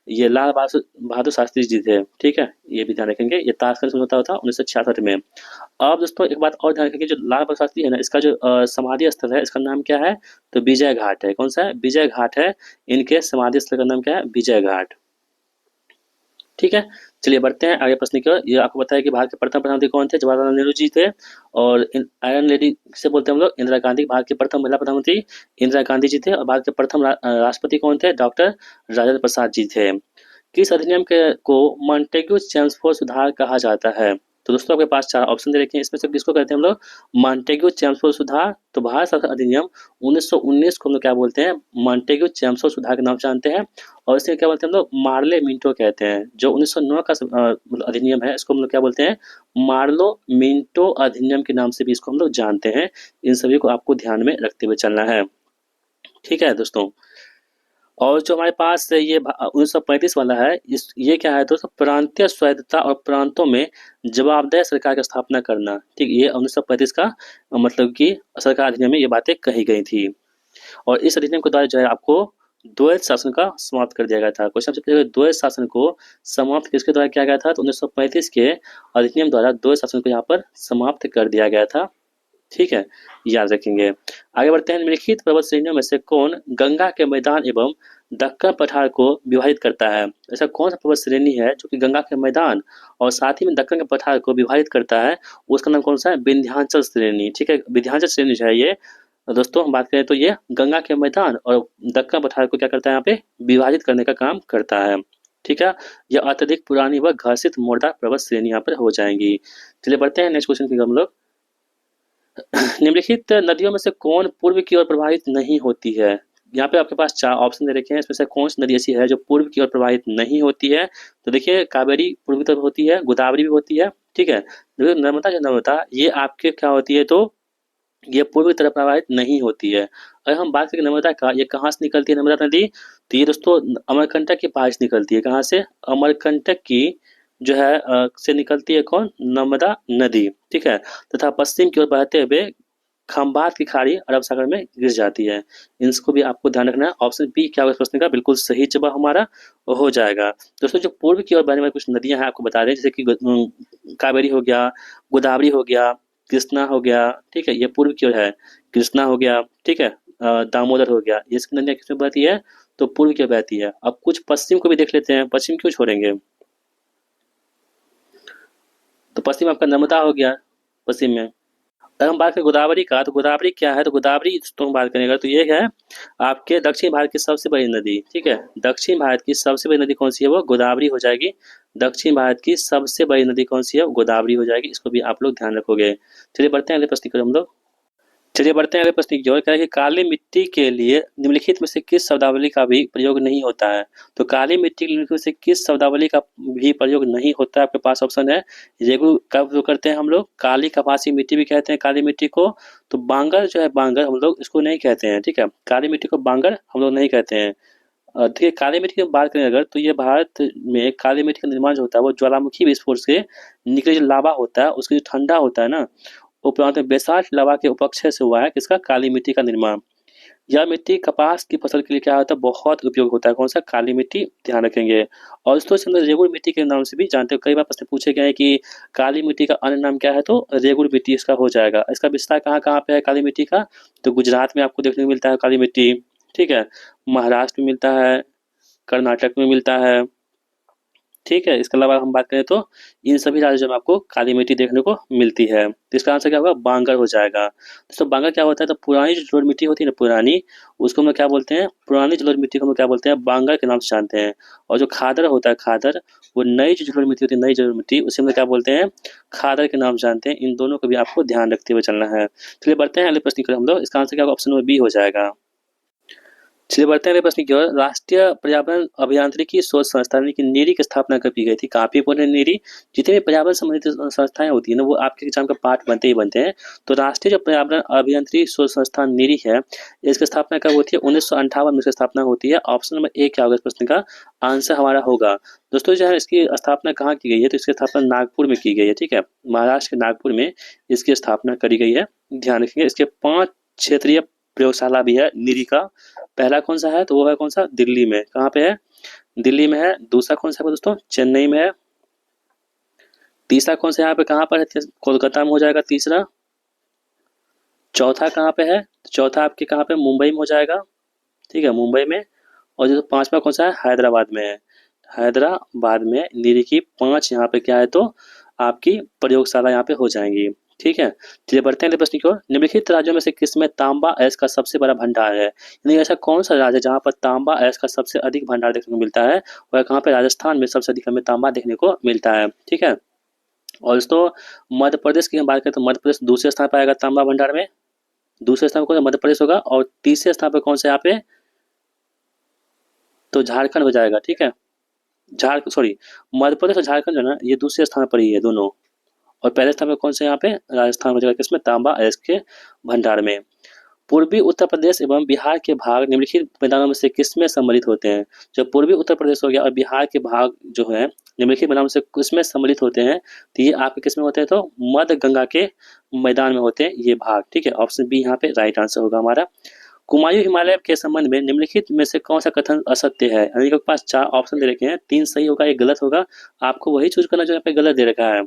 ये लाल बहादुर शास्त्री जी थे। ठीक है, ये भी ध्यान रखेंगे। ये ताशकंद समझौता था 1966 में। अब दोस्तों एक बात और ध्यान रखेंगे, जो लाल बहादुर शास्त्री है ना, इसका जो समाधि स्थल है, इसका नाम क्या है? तो विजय घाट है। कौन सा है? विजय घाट है। इनके समाधि स्थल का नाम क्या है? विजय घाट। ठीक है, चलिए बढ़ते हैं आगे प्रश्न की ओर। ये आपको पता है कि भारत के प्रथम प्रधानमंत्री कौन थे? जवाहरलाल नेहरू जी थे। और आयरन लेडी किसे बोलते हैं हम लोग? इंदिरा गांधी। भारत की प्रथम महिला प्रधानमंत्री इंदिरा गांधी जी थे। और भारत के प्रथम राष्ट्रपति कौन थे? डॉक्टर राजेंद्र प्रसाद जी थे। किस अधिनियम के को मॉन्टेग्यू चेम्सफोर्ड सुधार कहा जाता है? तो दोस्तों आपके पास 4 ऑप्शन दे रखे हैं, इसमें से किसको कहते हैं हम लोग? मॉन्टेग्यू चेम्सफोर्ड सुधार। तो भारत शासन अधिनियम 1919 को हम लोग क्या बोलते हैं? मॉन्टेग्यू चेम्सफोर्ड सुधार के नाम से जानते हैं। और इसे क्या बोलते हैं हम लोग? मार्ले मिंटो कहते हैं। जो 1909 का मतलब अधिनियम है, इसको हम लोग क्या बोलते हैं? मार्लो मिंटो अधिनियम के नाम से भी इसको हम लोग जानते हैं। इन सभी को आपको ध्यान में रखते हुए चलना है। ठीक है दोस्तों। और जो हमारे पास ये 1935 वाला है, इस ये क्या है दोस्तों? प्रांतीय स्वायत्तता और प्रांतों में जवाबदेह सरकार की स्थापना करना। ठीक, ये 1935 का मतलब कि सरकार अधिनियम में ये बातें कही गई थी। और इस अधिनियम के द्वारा जो है आपको द्वैत शासन का समाप्त कर दिया गया था। क्वेश्चन सबसे पहले, द्वैत शासन को समाप्त किसके द्वारा किया गया था? तो 1935 के अधिनियम द्वारा द्वैत शासन को यहाँ पर समाप्त कर दिया गया था। ठीक है, याद रखेंगे। आगे बढ़ते हैं। निम्नलिखित पर्वत श्रेणियों में से कौन गंगा के मैदान एवं दक्कन पठार को विभाजित करता है? ऐसा कौन सा पर्वत श्रेणी है जो कि गंगा के मैदान और साथ ही में दक्कन के पठार को विभाजित करता है? उसका नाम कौन सा है? विंध्याचल श्रेणी। ठीक है, विंध्याचल श्रेणी जो है ये दोस्तों हम बात करें तो ये गंगा के मैदान और दक्कन पठार को क्या करता है? यहाँ पे विभाजित करने का काम करता है। ठीक है, यह अत्यधिक पुरानी व घर्षित मोर्टार पर्वत श्रेणी यहाँ पर हो जाएंगी। चलिए बढ़ते हैं नेक्स्ट क्वेश्चन की हम लोग। निम्नलिखित नदियों में से कौन पूर्व की ओर प्रवाहित नहीं होती है? यहाँ पे आपके पास 4 ऑप्शन दे रखे हैं, इसमें से कौन सी नदी ऐसी है जो पूर्व की ओर प्रवाहित नहीं होती है? तो देखिए, कावेरी पूर्वी तरफ होती है, गोदावरी भी होती है। ठीक है, देखिए नर्मदा जो नर्मदा ये आपके क्या होती है? तो ये पूर्व की तरफ प्रवाहित नहीं होती है। अगर हम बात करें नर्मदा का, ये कहाँ से निकलती है नर्मदा नदी? तो ये दोस्तों अमरकंटक के पास निकलती है। कहाँ से? अमरकंटक की जो है से निकलती है कौन? नर्मदा नदी। ठीक है, तथा पश्चिम की ओर बहते हुए खंबात की खाड़ी अरब सागर में गिर जाती है। इसको भी आपको ध्यान रखना है। ऑप्शन बी क्या होगा इस प्रश्न का? बिल्कुल सही जवाब हमारा हो जाएगा। दोस्तों जो पूर्व की ओर बहने वाली कुछ नदियां हैं आपको बता दें, जैसे कि कावेरी हो गया, गोदावरी हो गया, कृष्णा हो गया। ठीक है, ये पूर्व की ओर है। कृष्णा हो गया, ठीक है, दामोदर हो गया, ये सब नदियां किसमें बहती है? तो पूर्व की ओर बहती है। अब कुछ पश्चिम को भी देख लेते हैं, पश्चिम क्यों छोड़ेंगे? तो पश्चिम आपका नर्मदा हो गया पश्चिम में। अगर हम बात करें गोदावरी का, तो गोदावरी क्या है? तो गोदावरी तो हम बात करेंगे तो ये है आपके दक्षिण भारत की सबसे बड़ी नदी। ठीक है, दक्षिण भारत की सबसे बड़ी नदी कौन सी है? वो गोदावरी हो जाएगी। दक्षिण भारत की सबसे बड़ी नदी कौन सी है? गोदावरी हो जाएगी। इसको भी आप लोग ध्यान रखोगे। चलिए बढ़ते हैं अगले प्रश्न की ओर हम लोग। चलिए बढ़ते हैं अगले प्रश्न की ओर। क्या है कि काली मिट्टी के लिए निम्नलिखित में से किस शब्दावली का भी प्रयोग नहीं होता है? तो काली मिट्टी के लिए निम्नलिखित में से किस शब्दावली का भी प्रयोग नहीं होता है? आपके पास ऑप्शन है। रेगू का उपयोग करते हैं हम लोग, काली कपासी मिट्टी भी कहते हैं काली मिट्टी को। तो बांगर जो है, बांगर हम लोग इसको नहीं कहते हैं। ठीक है, काली मिट्टी को बांगर हम लोग नहीं कहते हैं। देखिए काली मिट्टी की बात करें अगर, तो ये भारत में काली मिट्टी का निर्माण जो होता है वो ज्वालामुखी विस्फोट से निकले जो लावा होता है उसके जो ठंडा होता है ना, उपरांत में बेसाल्ट लावा के उपक्षय से हुआ है किसका? काली मिट्टी का निर्माण। यह मिट्टी कपास की फसल के लिए क्या होता है? बहुत उपयोग होता है। कौन सा? काली मिट्टी, ध्यान रखेंगे। और दोस्तों हम लोग रेगुर मिट्टी के नाम से भी जानते हो। कई बार प्रश्न पूछे गए हैं कि काली मिट्टी का अन्य नाम क्या है? तो रेगुर मिट्टी इसका हो जाएगा। इसका विस्तार कहाँ कहाँ पे है काली मिट्टी का? तो गुजरात में आपको देखने को मिलता है काली मिट्टी। ठीक है, महाराष्ट्र में मिलता है, कर्नाटक में मिलता है। ठीक है, इसके अलावा हम बात करें तो इन सभी राज्यों में आपको काली मिट्टी देखने को मिलती है। तो इसका आंसर क्या होगा? बांगर हो जाएगा। दोस्तों बांगर क्या होता है? तो पुरानी जो जलोढ़ मिट्टी होती है ना, पुरानी, उसको हम लोग क्या बोलते हैं? पुरानी जलोढ़ मिट्टी को हम लोग क्या बोलते हैं? बांगर के नाम से जानते हैं। और जो खादर होता है, खादर, वो नई जो जलोढ़ मिट्टी होती है, नई जलोढ़ मिट्टी, उसे हम लोग क्या बोलते हैं? खादर के नाम से जानते हैं। इन दोनों को भी आपको ध्यान रखते हुए चलना है। चलिए बढ़ते हैं अगले प्रश्न की ओर हम लोग। इसका आंसर क्या होगा? ऑप्शन नंबर बी हो जाएगा। चलिए बढ़ते हैं अगले प्रश्न की ओर। राष्ट्रीय पर्यावरण अभियांत्रिकी शोध संस्थान यानी कि नीरी की स्थापना कब की गई थी? काफी पुरानी नीरी। जितनी भी पर्यावरण संबंधित संस्थाएं होती है ना, वो आपके एग्जाम का पार्ट बनते ही बनते हैं। तो राष्ट्रीय जो पर्यावरण अभियांत्रिकी शोध संस्थान नीरी है, इसकी स्थापना कब होती है? 1958 में इसकी स्थापना होती है। ऑप्शन नंबर ए क्या होगा इस प्रश्न का? आंसर हमारा होगा। दोस्तों जो है इसकी स्थापना कहाँ की गई है? तो इसकी स्थापना नागपुर में की गई है। ठीक है, महाराष्ट्र के नागपुर में इसकी स्थापना करी गई है। ध्यान रखेंगे। इसके 5 क्षेत्रीय प्रयोगशाला भी है नीरी का। पहला कौन सा है? तो वो है कौन सा? दिल्ली में। कहाँ पे है? दिल्ली में है। दूसरा कौन सा है दोस्तों? चेन्नई में है। तीसरा कौन सा यहाँ पे कहाँ पर है? कोलकाता में हो जाएगा तीसरा। चौथा कहाँ पे है? चौथा आपके कहाँ पे? मुंबई में हो जाएगा। ठीक है, मुंबई में। और जो पांचवा कौन सा है? हैदराबाद में है। हैदराबाद में नीरी की 5 यहाँ पे क्या है? तो आपकी प्रयोगशाला यहाँ पे हो जाएंगी। ठीक है, चलिए बढ़ते हैं अगले प्रश्न की ओर। निम्नलिखित राज्यों में से किसमें तांबा अयस्क का सबसे बड़ा भंडार है? यानी ऐसा कौन सा राज्य है जहाँ पर तांबा अयस्क का सबसे अधिक भंडार देखने को मिलता है? वह कहाँ पे? राजस्थान में सबसे अधिक हमें तांबा देखने को मिलता है। ठीक है, और दोस्तों मध्य प्रदेश की हम बात करें तो मध्य प्रदेश दूसरे स्थान पर आएगा तांबा भंडार में। दूसरे स्थान पर कौन सा मध्य प्रदेश होगा, और तीसरे स्थान पर कौन सा यहाँ पे, तो झारखंड हो जाएगा। ठीक है, मध्य प्रदेश और झारखंड जो है ना ये दूसरे स्थान पर ही है दोनों। और पहले स्थान पर कौन सा यहाँ पे राजस्थान हो जाएगा, किसमें, तांबा अयस्क के भंडार में। पूर्वी उत्तर प्रदेश एवं बिहार के भाग निम्नलिखित मैदानों में से किसमें सम्मिलित होते हैं। जब पूर्वी उत्तर प्रदेश हो गया और बिहार के भाग जो है निम्नलिखित मैदानों में से किसमें सम्मिलित होते हैं, तो ये आपके किसमें होते हैं, तो मध्य गंगा के मैदान में होते हैं ये भाग। ठीक है, ऑप्शन बी यहाँ पे राइट आंसर होगा हमारा। कुमायूं हिमालय के संबंध में निम्नलिखित में से कौन सा कथन असत्य है। यानी कि पास 4 ऑप्शन दे रखे हैं, 3 सही होगा, 1 गलत होगा। आपको वही चूज करना जो यहाँ पे गलत दे रखा है।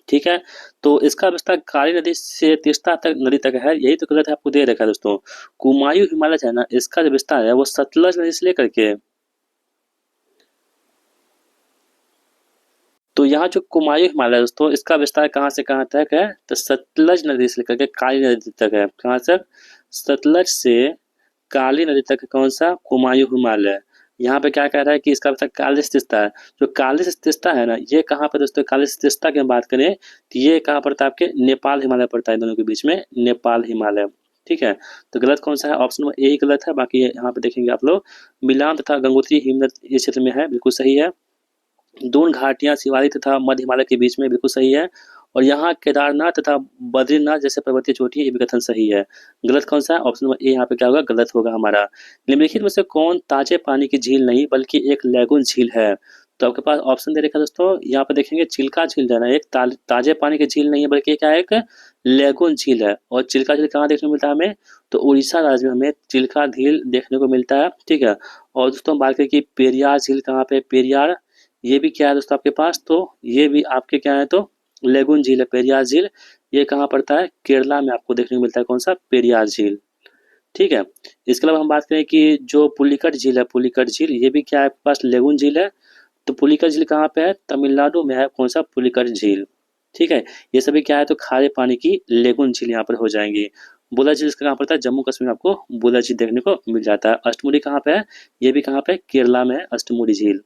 ठीक है, तो इसका विस्तार काली नदी से तीस्ता तक नदी तक है, यही तो गलत है, आपको दे रखा है दोस्तों। कुमायूं हिमालय है ना, इसका जो विस्तार है वो सतलज नदी से लेकर के, तो यहाँ जो कुमायूं हिमालय दोस्तों इसका विस्तार कहाँ से कहाँ तक है, तो सतलज नदी से लेकर के काली नदी तक है। कहाँ तक, सतलज से काली नदी तक कौन सा, कुमायूं हिमालय। यहाँ पे क्या कह रहा है कि इसका मतलब कालिस तिस्ता है। जो कालिस तिस्ता है ना ये कहाँ पर दोस्तों, कालिस तिस्ता की हम बात करें तो ये कहाँ पड़ता है, आपके नेपाल हिमालय पड़ता है, दोनों के बीच में नेपाल हिमालय। ठीक है, तो गलत कौन सा है, ऑप्शन नंबर ए ही गलत है। बाकी यहाँ पे देखेंगे आप लोग, मिलान तथा गंगोत्री हिमनद इस क्षेत्र में है, बिल्कुल सही है। दून घाटियां शिवालिक तथा मध्य हिमालय के बीच में, बिल्कुल सही है। और यहाँ केदारनाथ तथा बद्रीनाथ जैसे पर्वतीय चोटी है, ये भी कथन सही है। गलत कौन सा है, ऑप्शन नंबर ए यहाँ पे क्या होगा, गलत होगा हमारा। निम्नलिखित में से कौन ताजे पानी की झील नहीं बल्कि एक लैगून झील है। तो आपके पास ऑप्शन दे रखा है दोस्तों, यहाँ पे देखेंगे चिल्का झील है ना, एक ताजे पानी की झील नहीं है बल्कि क्या है, एक लैगून झील है। और चिल्का झील कहाँ देखने को मिलता है हमें, तो उड़ीसा राज्य में हमें चिल्का झील देखने को मिलता है। ठीक है, और दोस्तों हम बात करें कि पेरियार झील कहाँ पे, पेरियार ये भी क्या है दोस्तों आपके पास, तो ये भी आपके क्या है, तो लेगुन झील है, पेरियार झील। ये कहाँ पड़ता है, केरला में आपको देखने को मिलता है, कौन सा, पेरियार झील। ठीक है, इसके अलावा हम बात करें कि जो पुलिकट झील है, पुलिकट झील ये भी क्या है आपके पास, लेगुन झील है। तो पुलिकट झील कहाँ पे है, तमिलनाडु में है, कौन सा, पुलिकट झील। ठीक है, ये सभी क्या है, तो खारे पानी की लेगुन झील यहाँ पर हो जाएंगी। बुला झील इसका कहाँ पड़ता है, जम्मू कश्मीर में आपको बुला झील देखने को मिल जाता है। अष्टमुडी कहाँ पे है, ये भी कहाँ पे, केरला में है अष्टमुडी झील।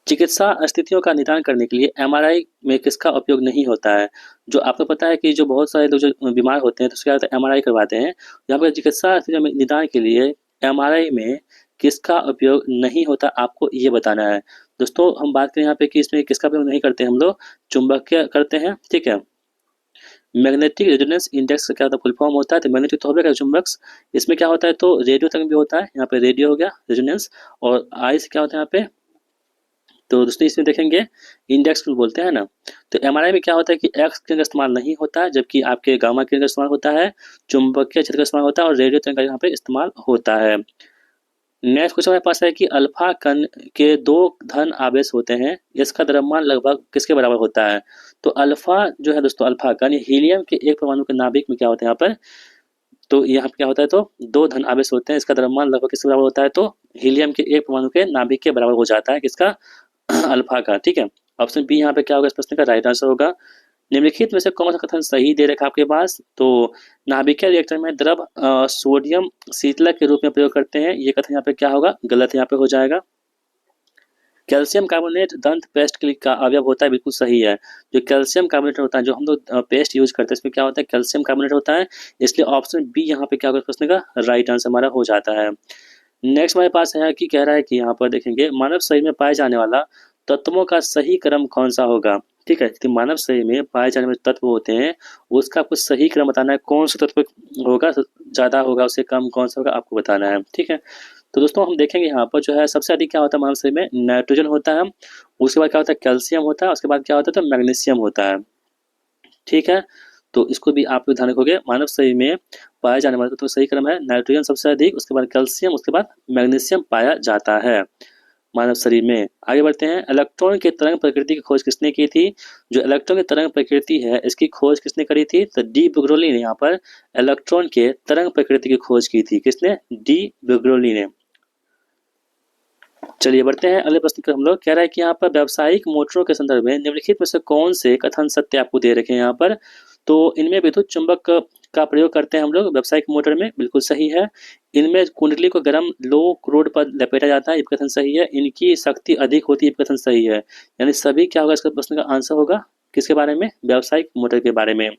चिकित्सा स्थितियों का निदान करने के लिए एमआरआई में किसका उपयोग नहीं होता है। जो आपको पता है कि जो बहुत सारे लोग जो बीमार होते हैं तो उसके बाद एमआरआई करवाते हैं। यहाँ पर चिकित्सा स्थितियों में निदान के लिए एमआरआई में किसका उपयोग नहीं होता, आपको ये बताना है। दोस्तों हम बात करें यहाँ पे कि इसमें किसका उपयोग नहीं करते हम लोग, चुंबकीय करते हैं। ठीक है, मैग्नेटिक रेजोनेंस इंडेक्स का क्या होता है, फुल फॉर्म होता है, तो मैग्नेटिक तो होगा चुंबक, इसमें क्या होता है, तो रेडियो तक भी होता है। यहाँ पे रेडियो हो गया रेजोनेंस, और आई से क्या होता है यहाँ पे, तो दोस्तों इसमें देखेंगे इंडेक्स बोलते हैं ना। तो एमआरआई में क्या होता है कि एक्स किरण का इस्तेमाल नहीं होता है, जबकि आपके गामा किरण का इस्तेमाल होता है, चुंबकीय क्षेत्र का इस्तेमाल होता है, और रेडियो तरंग का यहाँ पे इस्तेमाल होता है। नेक्स्ट क्वेश्चन हमारे पास है कि अल्फा कण के 2 धन आवेश होते हैं, इसका द्रव्यमान लगभग किसके बराबर होता है। तो अल्फा जो है दोस्तों, अल्फा कण हीलियम के एक परमाणु के नाभिक में क्या होता है यहाँ पर, तो यहाँ पे क्या होता है, तो 2 धन आवेश होते हैं, इसका द्रव्यमान लगभग किसके बराबर होता है, तो हीलियम के एक परमाणु के नाभिक के बराबर हो जाता है, किसका, अल्फा का। ठीक है, ऑप्शन बी यहाँ पे क्या होगा इस प्रश्न का राइट आंसर होगा। निम्नलिखित में से कौन सा कथन सही दे रखा आपके पास, तो नाभिकीय रिएक्टर में द्रव सोडियम शीतलक के रूप में प्रयोग करते हैं, ये कथन यहाँ पे क्या होगा, गलत यहाँ पे हो जाएगा। कैल्शियम कार्बोनेट दंत पेस्ट के लिए का अवयव होता है, बिल्कुल सही है। जो कैल्शियम कार्बोनेट होता है, जो हम लोग पेस्ट यूज करते हैं, इसमें क्या होता है, कैल्शियम कार्बोनेट होता है, इसलिए ऑप्शन बी यहाँ पे क्या होगा प्रश्न का राइट आंसर हमारा हो जाता है। नेक्स्ट हमारे पास है कि कह रहा है कि यहाँ पर देखेंगे मानव शरीर में पाए जाने वाला तत्वों का सही क्रम कौन सा होगा। ठीक है, तो मानव शरीर में पाए जाने वाले तत्व होते हैं उसका आपको सही क्रम बताना है, कौन सा तत्व होगा ज्यादा होगा, उससे कम कौन सा होगा आपको बताना है। ठीक है, तो दोस्तों हम देखेंगे यहाँ पर जो है सबसे अधिक क्या होता है मानव शरीर में, नाइट्रोजन होता है, उसके बाद क्या होता है, कैल्शियम होता है, उसके बाद क्या होता है, तो मैग्नीशियम होता है। ठीक है, तो इसको भी आप ध्यान रखोगे, मानव शरीर में पाया जाने वाला तो सही क्रम है नाइट्रोजन सबसे अधिक, उसके बाद कैल्शियम, उसके बाद मैग्नीशियम पाया जाता है मानव शरीर में। आगे बढ़ते हैं, इलेक्ट्रॉन के तरंग प्रकृति की खोज किसने की थी। जो इलेक्ट्रॉन की तरंग प्रकृति है इसकी खोज किसने करी थी, तो डी ब्रोगली ने यहाँ पर इलेक्ट्रॉन के तरंग प्रकृति की खोज की थी, किसने, डी ब्रोगली ने। चलिए बढ़ते हैं अगले प्रश्न पर। हम लोग कह रहा है कि यहाँ पर व्यावसायिक मोटरों के संदर्भ में निम्नलिखित में से कौन से कथन सत्य आपको दे रखे हैं यहाँ पर, तो इनमें विद्युत चुंबक का प्रयोग करते हैं हम लोग व्यावसायिक मोटर में, बिल्कुल सही है। इनमें कुंडली को गर्म लो क्रूड पर लपेटा जाता है, ये भी कथन सही है। इनकी शक्ति अधिक होती है, ये भी कथन सही है। यानी सभी क्या होगा, इसका प्रश्न का आंसर होगा किसके बारे में, व्यावसायिक मोटर के बारे में।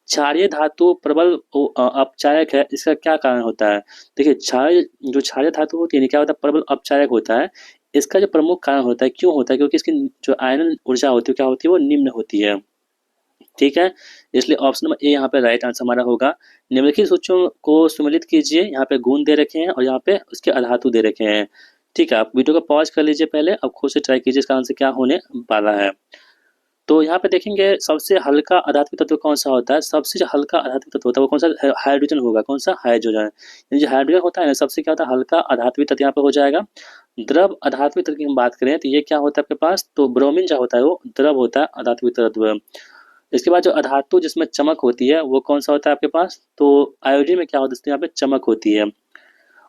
क्षारीय धातु प्रबल अपचायक है, इसका क्या कारण होता है? देखिए जो क्षारीय धातु होती है क्या होता है, प्रबल अपचायक होता है। इसका जो प्रमुख कारण होता है, क्यों होता है, क्योंकि इसकी जो आयनन ऊर्जा होती है क्या होती है, वो निम्न होती है। ठीक है, इसलिए ऑप्शन नंबर ए यहाँ पे राइट आंसर हमारा होगा। निम्नलिखित सूत्रों को सम्मिलित कीजिए, यहाँ पे गुण दे रखे हैं और यहाँ पे उसके अधातु दे रखे हैं। ठीक है, आप वीडियो को पॉज कर लीजिए पहले, अब खुद से ट्राई कीजिए इसका आंसर क्या होने वाला है। तो यहाँ पे देखेंगे सबसे हल्का आध्यात्मिक तत्व कौन सा होता है, सबसे जो हल्का आध्यात्मिक तत्व होता है वो कौन सा, हाइड्रोजन होगा। कौन सा, हाइड्रोजन। यानी जो हाइड्रोजन होता है ना, सबसे क्या होता है, हल्का आध्यात्मिक तत्व यहाँ पे हो जाएगा। द्रव आध्यात्मिक तत्व की हम बात करें तो ये क्या होता है आपके पास, तो ब्रोमीन जो होता है वो द्रव होता है आध्यात्मिक तत्व। इसके बाद जो अधातु जिसमें चमक होती है वो कौन सा होता है आपके पास, तो आयोडीन में क्या होता है, यहाँ पे चमक होती है।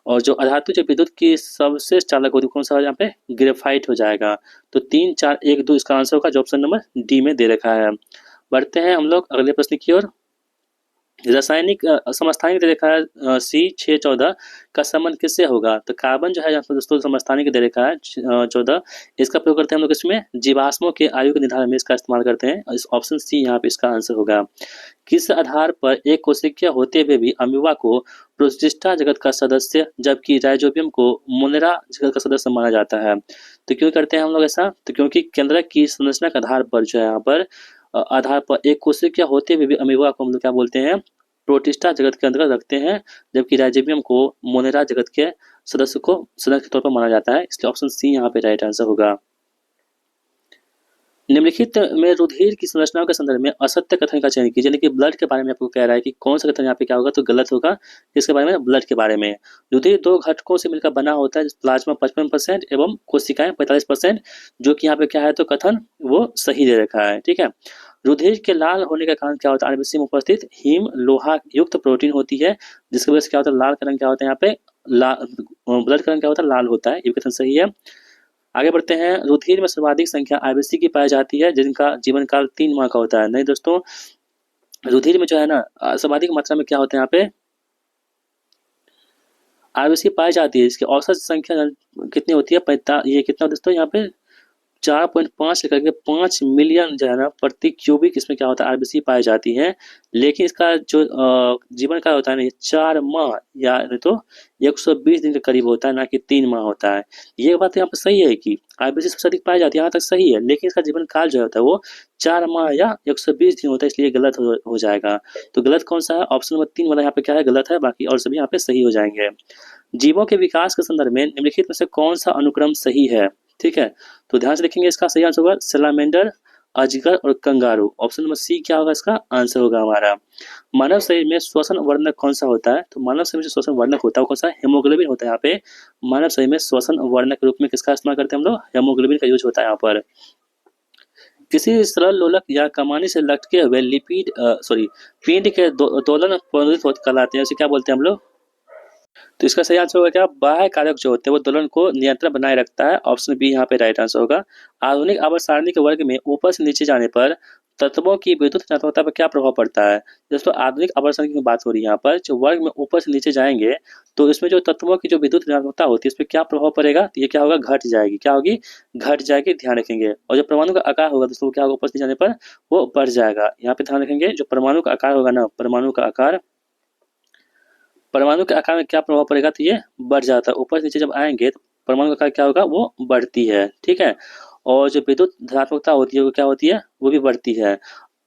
और जो अधातु जो विद्युत की सबसे चालक होती है कौन सा हो, यहाँ पे ग्रेफाइट हो जाएगा। तो 3 4 1 2 इसका आंसर होगा, जो ऑप्शन नंबर डी में दे रखा है। बढ़ते हैं हम लोग अगले प्रश्न की ओर। रासायनिक समस्थानिक दे रखा है सी 614 का संबंध किससे होगा, तो कार्बन जो है यहाँ पर दोस्तों समस्थानिक दे रखा है 14, इसका प्रयोग करते हैं हम लोग इसमें जीवाश्मों के आयु के निर्धारण में इसका इस्तेमाल करते हैं। इस ऑप्शन सी यहाँ पे इसका आंसर होगा। किस आधार पर एक कोशिकीय होते हुए भी अमीबा को प्रोटिस्टा जगत का सदस्य जबकि राइजोबियम को मोनेरा जगत का सदस्य माना जाता है? तो क्यों करते हैं हम लोग ऐसा, तो क्योंकि केंद्रक की संरचना के आधार पर जो है यहाँ पर आधार पर एक कोशिकीय होते हुए भी अमीबा को हम लोग क्या बोलते हैं, प्रोटिस्टा जगत के अंतर्गत रखते हैं, जबकि राइजोबियम को मोनेरा जगत के सदस्य के तौर पर माना जाता है। इसलिए ऑप्शन सी यहाँ पे राइट आंसर होगा। निम्नलिखित में रुधिर की संरचनाओं के संदर्भ में असत्य कथन का चयन कीजिए। यानी कि ब्लड के बारे में आपको कह रहा है कि कौन सा कथन यहाँ पे क्या होगा, तो गलत होगा। इसके बारे में, ब्लड के बारे में। रुधिर 2 घटकों से मिलकर बना होता है, प्लाज्मा 55% एवं कोशिकाएं 45%, जो कि यहाँ पे क्या है, तो कथन वो सही दे रखा है। ठीक है, रुधिर के लाल होने का कारण क्या होता है, आरबीसी में उपस्थित हीम लोहा युक्त प्रोटीन होती है, जिसकी वजह से क्या होता है, लाल का रंग क्या होता है, यहाँ पे ब्लड का रंग क्या होता है, लाल होता है। ये कथन सही है। आगे बढ़ते हैं। रुधिर में सर्वाधिक संख्या आरबीसी की पाई जाती है, जिनका जीवन काल 3 माह का होता है। नहीं दोस्तों, रुधिर में जो है ना सर्वाधिक मात्रा में क्या होता है, यहाँ पे आरबीसी पाई जाती है। इसकी औसत संख्या कितनी होती है, ये कितना दोस्तों, यहाँ पे 4.5 लेकर के 5 मिलियन जो है ना प्रति क्यूबिक इसमें क्या होता है, आरबीसी पाई जाती है। लेकिन इसका जो जीवन काल होता है ना, 4 माह या नहीं तो 120 दिन के करीब होता है, ना कि 3 माह होता है। ये बात यहाँ पर सही है कि आरबीसी सबसे अधिक पाई जाती है, यहाँ तक सही है, लेकिन इसका जीवन काल जो होता है वो 4 माह या 120 दिन होता है, इसलिए गलत हो जाएगा। तो गलत कौन सा है, ऑप्शन नंबर 3 वाला यहाँ पे क्या है, गलत है। बाकी और सभी यहाँ पे सही हो जाएंगे। जीवों के विकास के संदर्भ में निम्नलिखित में से कौन सा अनुक्रम सही है? ठीक है, तो ध्यान से देखेंगे, इसका सही आंसर होगा सैलामेंडर, अजगर और कंगारू। ऑप्शन नंबर सी क्या होगा, इसका आंसर होगा हमारा। मानव शरीर में श्वसन वर्णक कौन सा होता है, तो मानव शरीर में श्वसन वर्णक होता है कौन सा, हेमोग्लोबिन होता है। यहाँ पे मानव शरीर में श्वसन वर्णक के रूप में किसका इस्तेमाल करते हैं हम लोग, हेमोग्लोबिन का यूज होता है यहाँ पर। किसी सरल लोलक या कमानी से लटके हुए लिपिड पिंड के दोलन कहलाते हैं, उसे क्या बोलते हैं हम लोग, तो इसका सही आंसर होगा क्या, बाह्य कारक जो होते हैं वो दोलन को नियंत्रण बनाए रखता है। ऑप्शन बी यहाँ पे राइट आंसर होगा। आधुनिक आवर्त सारणी के वर्ग में ऊपर से नीचे जाने पर तत्वों की विद्युत ऋणात्मकता पर क्या प्रभाव पड़ता है? दोस्तों आधुनिक आवर्त सारणी की बात हो रही है, यहाँ पर जो वर्ग में ऊपर से नीचे जाएंगे तो इसमें जो तत्वों की जो विद्युत ऋणात्मकता होती है इस पर क्या प्रभाव पड़ेगा, तो ये क्या होगा, घट जाएगी। क्या होगी, घट जाएगी, ध्यान रखेंगे। और जो परमाणु का आकार होगा दोस्तों क्या होगा, ऊपर से जाने पर वो बढ़ जाएगा। यहाँ पे ध्यान रखेंगे, जो परमाणु का आकार होगा ना, परमाणु के आकार में क्या प्रभाव पड़ेगा, तो ये बढ़ जाता है। ऊपर से नीचे जब आएंगे तो परमाणु का आकार क्या होगा, वो बढ़ती है। ठीक है, और जो विद्युत धनात्मकता होती है वो क्या होती है, वो भी बढ़ती है।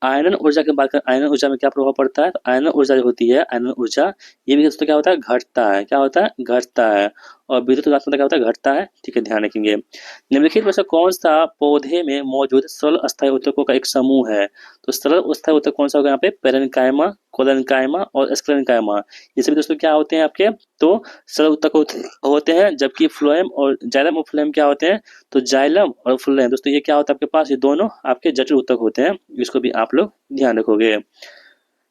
आयनन ऊर्जा की बात करें, आयनन ऊर्जा में क्या प्रभाव पड़ता है, तो आयनन ऊर्जा जो होती है, आयनन ऊर्जा ये भी दोस्तों क्या होता है, घटता है। क्या होता है, घटता है। और विद्युत धनात्मकता क्या होता है, घटता है। ठीक है, ध्यान रखेंगे। निम्नलिखित में से कौन सा पौधे में मौजूद सरल अस्थायी ऊतकों का एक समूह है, तो सरल अस्थायी ऊतक कौन सा होगा यहाँ पे, पेरेन्काइमा, कोलेन्काइमा और स्क्लेरेन्काइमा। ये सभी दोस्तों क्या होते हैं आपके, तो सरल ऊतक होते हैं, जबकि फ्लोएम और जाइलम और फ्लोएम क्या होते हैं, तो जाइलम और फ्लोएम दोस्तों ये क्या होता है आपके पास, ये दोनों आपके जटिल ऊतक होते हैं। इसको भी आप लोग ध्यान रखोगे।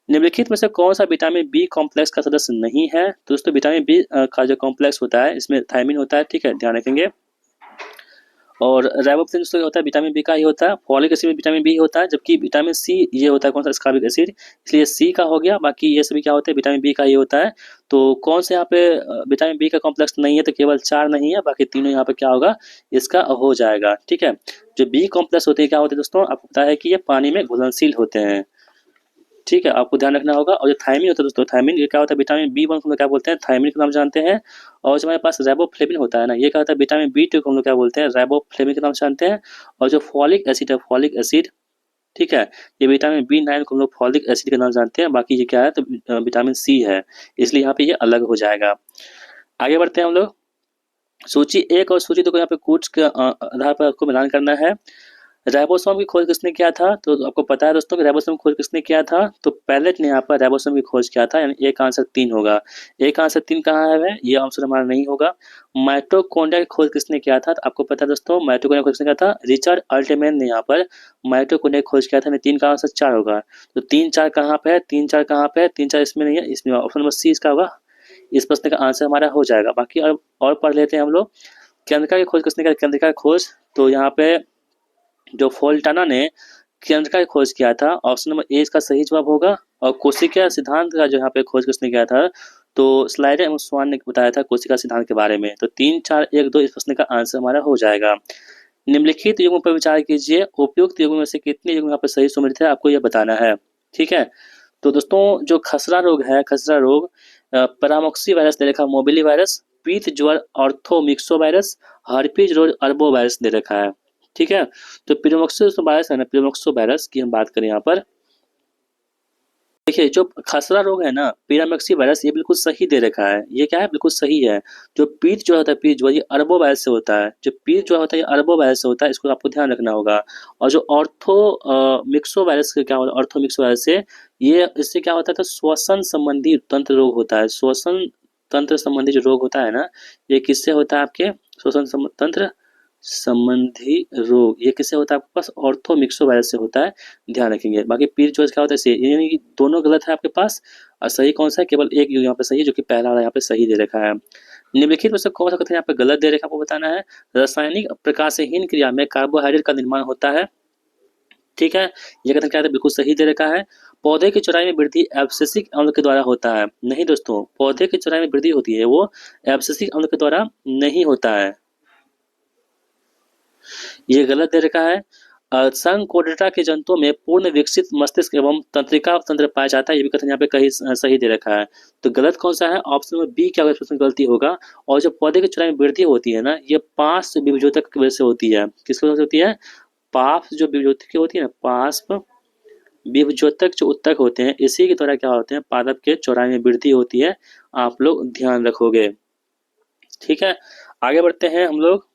निम्नलिखित में से कौन सा विटामिन बी कॉम्प्लेक्स का सदस्य नहीं है, तो दोस्तों विटामिन बी का जो कॉम्प्लेक्स होता है इसमें थायमिन होता है। ठीक है, ध्यान रखेंगे। और राइबोफ्लेविन जो होता है विटामिन बी का ही होता है, फॉलिक एसिड में विटामिन बी होता है, जबकि विटामिन सी ये होता है कौन सा, स्कार्बिक एसिड, इसलिए सी का हो गया, बाकी ये सभी क्या होते हैं विटामिन बी का ही होता है। तो कौन से यहाँ पे विटामिन बी का कॉम्प्लेक्स नहीं है, तो केवल 4 नहीं है, बाकी तीनों यहाँ पे क्या होगा इसका हो जाएगा। ठीक है, जो बी कॉम्प्लेक्स होते हैं क्या होते हैं दोस्तों, आपको पता है कि ये पानी में घुलनशील होते हैं। ठीक है, आपको ध्यान रखना होगा। और जो थायमिन होता है दोस्तों, थायमिन ये क्या होता है, विटामिन बी वन को हम लोग क्या बोलते हैं, थायमिन का नाम जानते हैं। और जो हमारे पास राइबोफ्लेविन होता है ना, ये क्या होता है विटामिन बी टू को हम लोग क्या बोलते हैं, राइबोफ्लेविन के नाम से जानते हैं। और जो फॉलिक एसिड है, फॉलिक एसिड, ठीक है, ये विटामिन बी नाइन को हम लोग फॉलिक एसिड के नाम जानते हैं, बाकी ये क्या है तो विटामिन सी है, इसलिए यहाँ पे ये अलग हो जाएगा। आगे बढ़ते हैं हम लोग। सूची एक और सूची दो को यहाँ पे कूट के आधार पर आपको मिलान करना है। राइबोसोम की खोज किसने किया था, तो आपको पता है दोस्तों कि राइबोसोम की खोज किसने किया था, तो पैलेट ने यहाँ पर राइबोसोम की खोज किया था, यानी एक का आंसर 3 होगा। एक का आंसर 3 कहाँ है, ये आंसर हमारा नहीं होगा। माइटोकॉन्ड्रिया की खोज किसने किया था, तो आपको पता है दोस्तों माइटोकॉन्ड्रिया की खोज किसने किया था, रिचर्ड अल्टमैन ने यहाँ पर माइटोकॉन्ड्रिया की खोज किया था। 3 का आंसर 4 होगा। तो 3 4 कहाँ पे है, 3 4 कहाँ पे है, 3 4 इसमें नहीं है, इसमें ऑप्शन नंबर सी इसका होगा। इस प्रश्न का आंसर हमारा हो जाएगा। बाकी और पढ़ लेते हैं हम लोग। केंद्रिका की खोज किसने किया, केंद्रिका की खोज, तो यहाँ पे जो फोल्टाना ने केंद्रिका की खोज किया था, ऑप्शन नंबर ए इसका सही जवाब होगा। और कोशिका सिद्धांत का जो यहाँ पे खोज किसने किया था, तो स्लाइडर एवं स्वान ने बताया था कोशिका सिद्धांत के बारे में। तो 3 4 1 2 इस प्रश्न का आंसर हमारा हो जाएगा। निम्नलिखित युग्मों पर विचार कीजिए, उपयुक्त युग्मों में से कितने युग्म यहाँ पे सही सम्मिलित है, आपको यह बताना है। ठीक है, तो दोस्तों जो खसरा रोग है, खसरा रोग परामोक्सी वायरस दे रखा, मोबिली वायरस, पीत ज्वर ऑर्थोमिक्सो वायरस, हर्पीज रोग अर्बो वायरस दे रखा है। ठीक है, तो पिरोमोक्सो वायरस है ना, पिरोमोक्सो वायरस की हम बात करें यहाँ पर, देखिए जो खसरा रोग है ना, पिरामिक्सी वायरस, ये बिल्कुल सही दे रखा है, ये क्या है बिल्कुल सही है। जो पीत जो होता है, पीत जो ये अरबो वायरस से होता है, जो पीत जो होता है ये अरबो वायरस से होता है, इसको आपको ध्यान रखना होगा। और जो ऑर्थो मिक्सो वायरस का क्या होता है, ऑर्थो मिक्सो वायरस से, ये इससे क्या होता है, तो श्वसन संबंधी तंत्र रोग होता है। श्वसन तंत्र संबंधी जो रोग होता है ना, ये किससे होता है, आपके श्वसन तंत्र संबंधी रोग, ये किससे होता है आपके पास, ऑर्थोमिक्सो वायरस से होता है, ध्यान रखेंगे। बाकी पीर चॉइस क्या होता है से, यानी कि दोनों गलत है आपके पास, और सही कौन सा है, केवल एक यहाँ पे सही है, जो कि पहला वाला यहाँ पे सही दे रखा है। निम्नलिखित में से कौन सा कथन यहाँ पे गलत दे रखा, आपको बताना है। रासायनिक प्रकाशहीन क्रिया में कार्बोहाइड्रेट का निर्माण होता है। ठीक है, ये कथन क्या है, बिल्कुल सही दे रखा है। पौधे की चौड़ाई में वृद्धि एब्सिसिक अम्ल के द्वारा होता है। नहीं दोस्तों, पौधे की चौड़ाई में वृद्धि होती है वो एब्सिसिक अम्ल के द्वारा नहीं होता है, ये गलत दे रखा है। संकोडेटा के जंतुओं में पूर्ण विकसित मस्तिष्क एवं तंत्रिका तंत्र पाया जाता है, ये भी कथन यहाँ पे कहीं सही दे रखा है। तो गलत कौन सा है, ऑप्शन नंबर बी क्या प्रश्न गलती होगा। और जो पौधे की चौड़ाई में वृद्धि होती है ना, ये पार्श्व विभजोतक की वजह से होती है। किसकी वजह से होती है, पार्श्व जो विभजोतक की होती है ना, पार्श्व विभजोतक जो उत्तक होते हैं, इसी के द्वारा क्या होते हैं, पादप के चौड़ाई में वृद्धि होती है, आप लोग ध्यान रखोगे। ठीक है, आगे बढ़ते हैं हम लोग।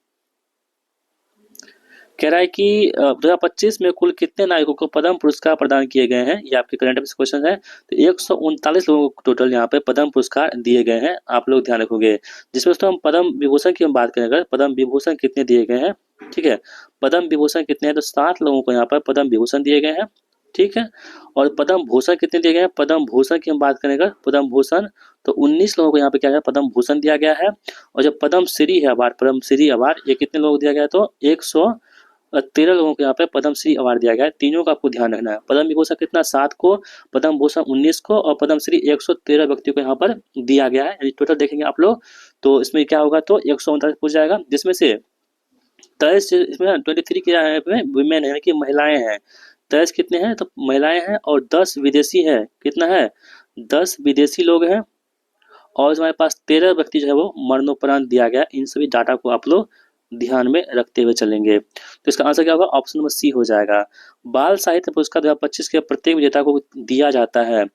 कह रहा है कि 2025 में कुल कितने नायकों को पद्म पुरस्कार प्रदान किए गए हैं, ये आपके करंट अफेयर्स क्वेश्चन है। तो 139 लोगों को टोटल यहाँ पे पद्म पुरस्कार दिए गए हैं, आप लोग ध्यान रखोगे। जिसमें दोस्तों हम पद्म विभूषण की हम बात करें, अगर पद्म विभूषण कितने दिए गए हैं, ठीक है, पद्म विभूषण कितने हैं, तो 7 लोगों को यहाँ पर पद्म विभूषण दिए गए हैं। ठीक है, और पद्म भूषण कितने दिए गए हैं, पद्म भूषण की हम बात करें अगर, पद्म भूषण तो 19 लोगों को यहाँ पे क्या है, पद्म भूषण दिया गया है। और जो पद्म श्री है अवार्ड, पद्म श्री अवार्ड, ये कितने लोगों को दिया गया है, तो 113 लोगों को यहाँ पे पद्म श्री अवार्ड दिया गया है। तीनों का आपको ध्यान रखना है। पद्म विभूषण कितना, 7 को, पद्म भूषण 19 को, और पद्म श्री 113 व्यक्तियों को यहाँ पर दिया गया है। यानी टोटल देखेंगे आप लोग तो इसमें क्या होगा, तो 139 पूछ जाएगा, जिसमें से 23 इसमें 23 क्या है, वुमेन है कि महिलाएं हैं। 23 कितने हैं, तो महिलाएं हैं, और 10 विदेशी है। कितना है, 10 विदेशी लोग हैं। और हमारे पास 13 व्यक्ति जो है वो मरणोपरांत दिया गया। इन सभी डाटा को आप लोग ध्यान में रखते हुए चलेंगे। तो इसका आंसर क्या होगा, ऑप्शन नंबर सी हो जाएगा। बाल साहित्य पुरस्कार 2025 के प्रत्येक विजेता को दिया जाता है।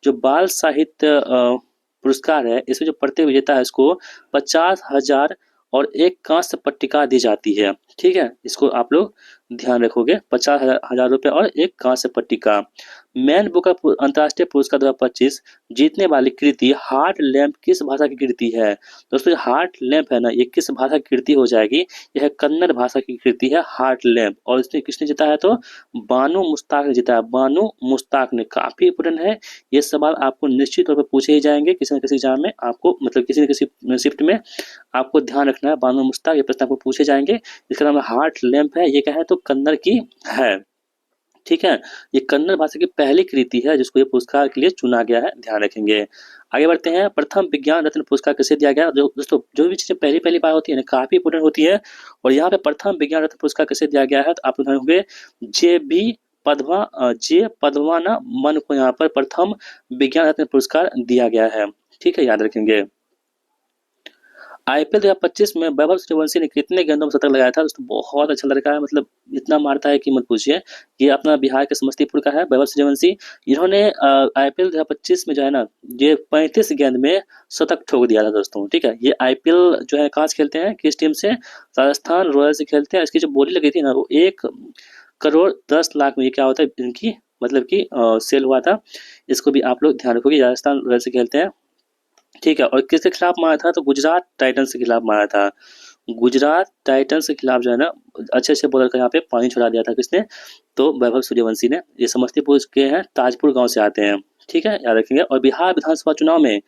जो बाल साहित्य पुरस्कार है, इसमें जो प्रत्येक विजेता है इसको 50,000 और एक कांस्य पट्टिका दी जाती है। ठीक है, इसको आप लोग ध्यान रखोगे, 50,000 रुपए और एक कांस्य पट्टिका। मैन बुक ऑफ अंतर्राष्ट्रीय पुरस्कार 2025 जीतने वाली कृति हार्ट लैम्प किस भाषा की कृति है? दोस्तों ये हार्ट लैम्प है ना, ये किस भाषा की कृति हो जाएगी? यह कन्नड़ भाषा की कृति है हार्ट लैम्प। और इसने किसने जीता है? तो बानो मुश्ताक ने जीता है। बानो मुश्ताक ने, काफी इंपोर्टेंट है ये सवाल, आपको निश्चित तौर पर पूछे ही जाएंगे किसी न किसी एग्जाम में, आपको मतलब किसी न किसी शिफ्ट में आपको ध्यान रखना है। बानो मुश्ताक, ये प्रश्न आपको पूछे जाएंगे। इसका नाम हार्ट लैम्प है। ये क्या है? तो कन्नड़ की है। ठीक है, ये कन्नड़ भाषा की पहली कृति है जिसको ये पुरस्कार के लिए चुना गया है, ध्यान रखेंगे। आगे बढ़ते हैं। प्रथम विज्ञान रत्न पुरस्कार किसे दिया गया? दोस्तों जो भी चीजें पहली पहली बार होती है ना, काफी इंपोर्टेंट होती है। और यहाँ पे प्रथम विज्ञान रत्न पुरस्कार किसे दिया गया है? तो आप लोग होंगे जे पद्मना मन को यहाँ पर प्रथम विज्ञान रत्न पुरस्कार दिया गया है। ठीक है, याद रखेंगे। आईपीएल 2025 में वैभव सूर्यवंशी ने कितने गेंदों में शतक लगाया था? दोस्तों बहुत अच्छा लड़का है, मतलब इतना मारता है कि मत पूछिए। ये अपना बिहार के समस्तीपुर का है वैभव सूर्यवंशी। इन्होंने आईपीएल 2025 में जो है ना, ये 35 गेंद में शतक ठोक दिया था दोस्तों। ठीक है, ये आईपीएल जो है कहाँ से खेलते हैं, किस टीम से? राजस्थान रॉयल से खेलते हैं। इसकी जो बोली लगी थी ना, वो 1 करोड़ 10 लाख में ये क्या होता है इनकी, मतलब कि सेल हुआ था। इसको भी आप लोग ध्यान रखोगे। राजस्थान रॉयल से खेलते हैं। ठीक है, और किसके खिलाफ मारा था? तो गुजरात टाइटंस के खिलाफ मारा था। गुजरात टाइटंस के खिलाफ जो है ना, अच्छे से बॉलर का यहाँ पे पानी छोड़ा दिया था। किसने? तो वैभव सूर्यवंशी ने। ये समस्तीपुर के हैं, ताजपुर गांव से आते हैं। ठीक है, याद रखेंगे। और बिहार विधानसभा चुनाव में,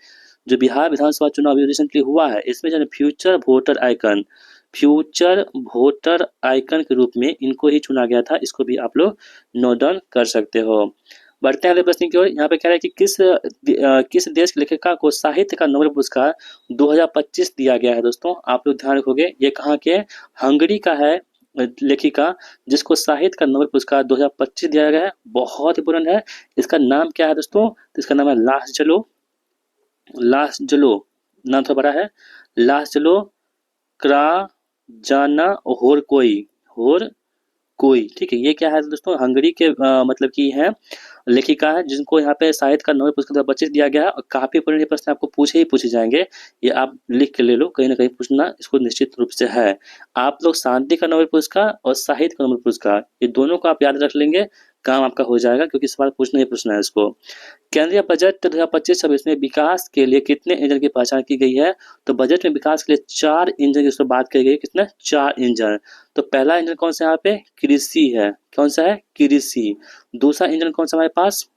जो बिहार विधानसभा चुनाव अभी रिसेंटली हुआ है, इसमें जो है फ्यूचर वोटर आइकन के रूप में इनको ही चुना गया था। इसको भी आप लोग नोट डाउन कर सकते हो। बढ़ते हैं अगले प्रश्न की ओर। यहाँ पे कह रहा है कि किस देश के लेखिका को साहित्य का नोबेल पुरस्कार 2025 दिया गया है? दोस्तों आप लोग ध्यान रखोगे, ये कहाँ के? हंगरी का है लेखिका, जिसको साहित्य का नोबेल पुरस्कार 2025 दिया गया है। बहुत इंपोर्टेंट है। इसका नाम क्या है दोस्तों? तो इसका नाम है लासजलो। नाम थोड़ा बड़ा है। लासजलो क्राजाना होर कोई। ठीक है, ये क्या है दोस्तों? हंगरी के मतलब की है लेखिका है, जिनको यहाँ पे साहित्य का नोबेल पुरस्कार 2025 दिया गया है। और काफी पुराने प्रश्न आपको पूछे जाएंगे, ये आप लिख के ले लो, कहीं ना कहीं पूछना इसको निश्चित रूप से है। आप लोग शांति का नोबेल पुरस्कार और साहित्य का नोबेल पुरस्कार, ये दोनों को आप याद रख लेंगे, काम आपका हो जाएगा, क्योंकि सवाल पूछना ही पूछना है इसको। केंद्रीय बजट 2025-26 में विकास के लिए कितने इंजन की पहचान की गई है? तो बजट में विकास के लिए 4 इंजन की बात की गई। कितने? 4 इंजन। तो पहला इंजन कौन सा यहाँ पे? कृषि है। कौन सा है? कृषि। दूसरा इंजन कौन सा हमारे पास?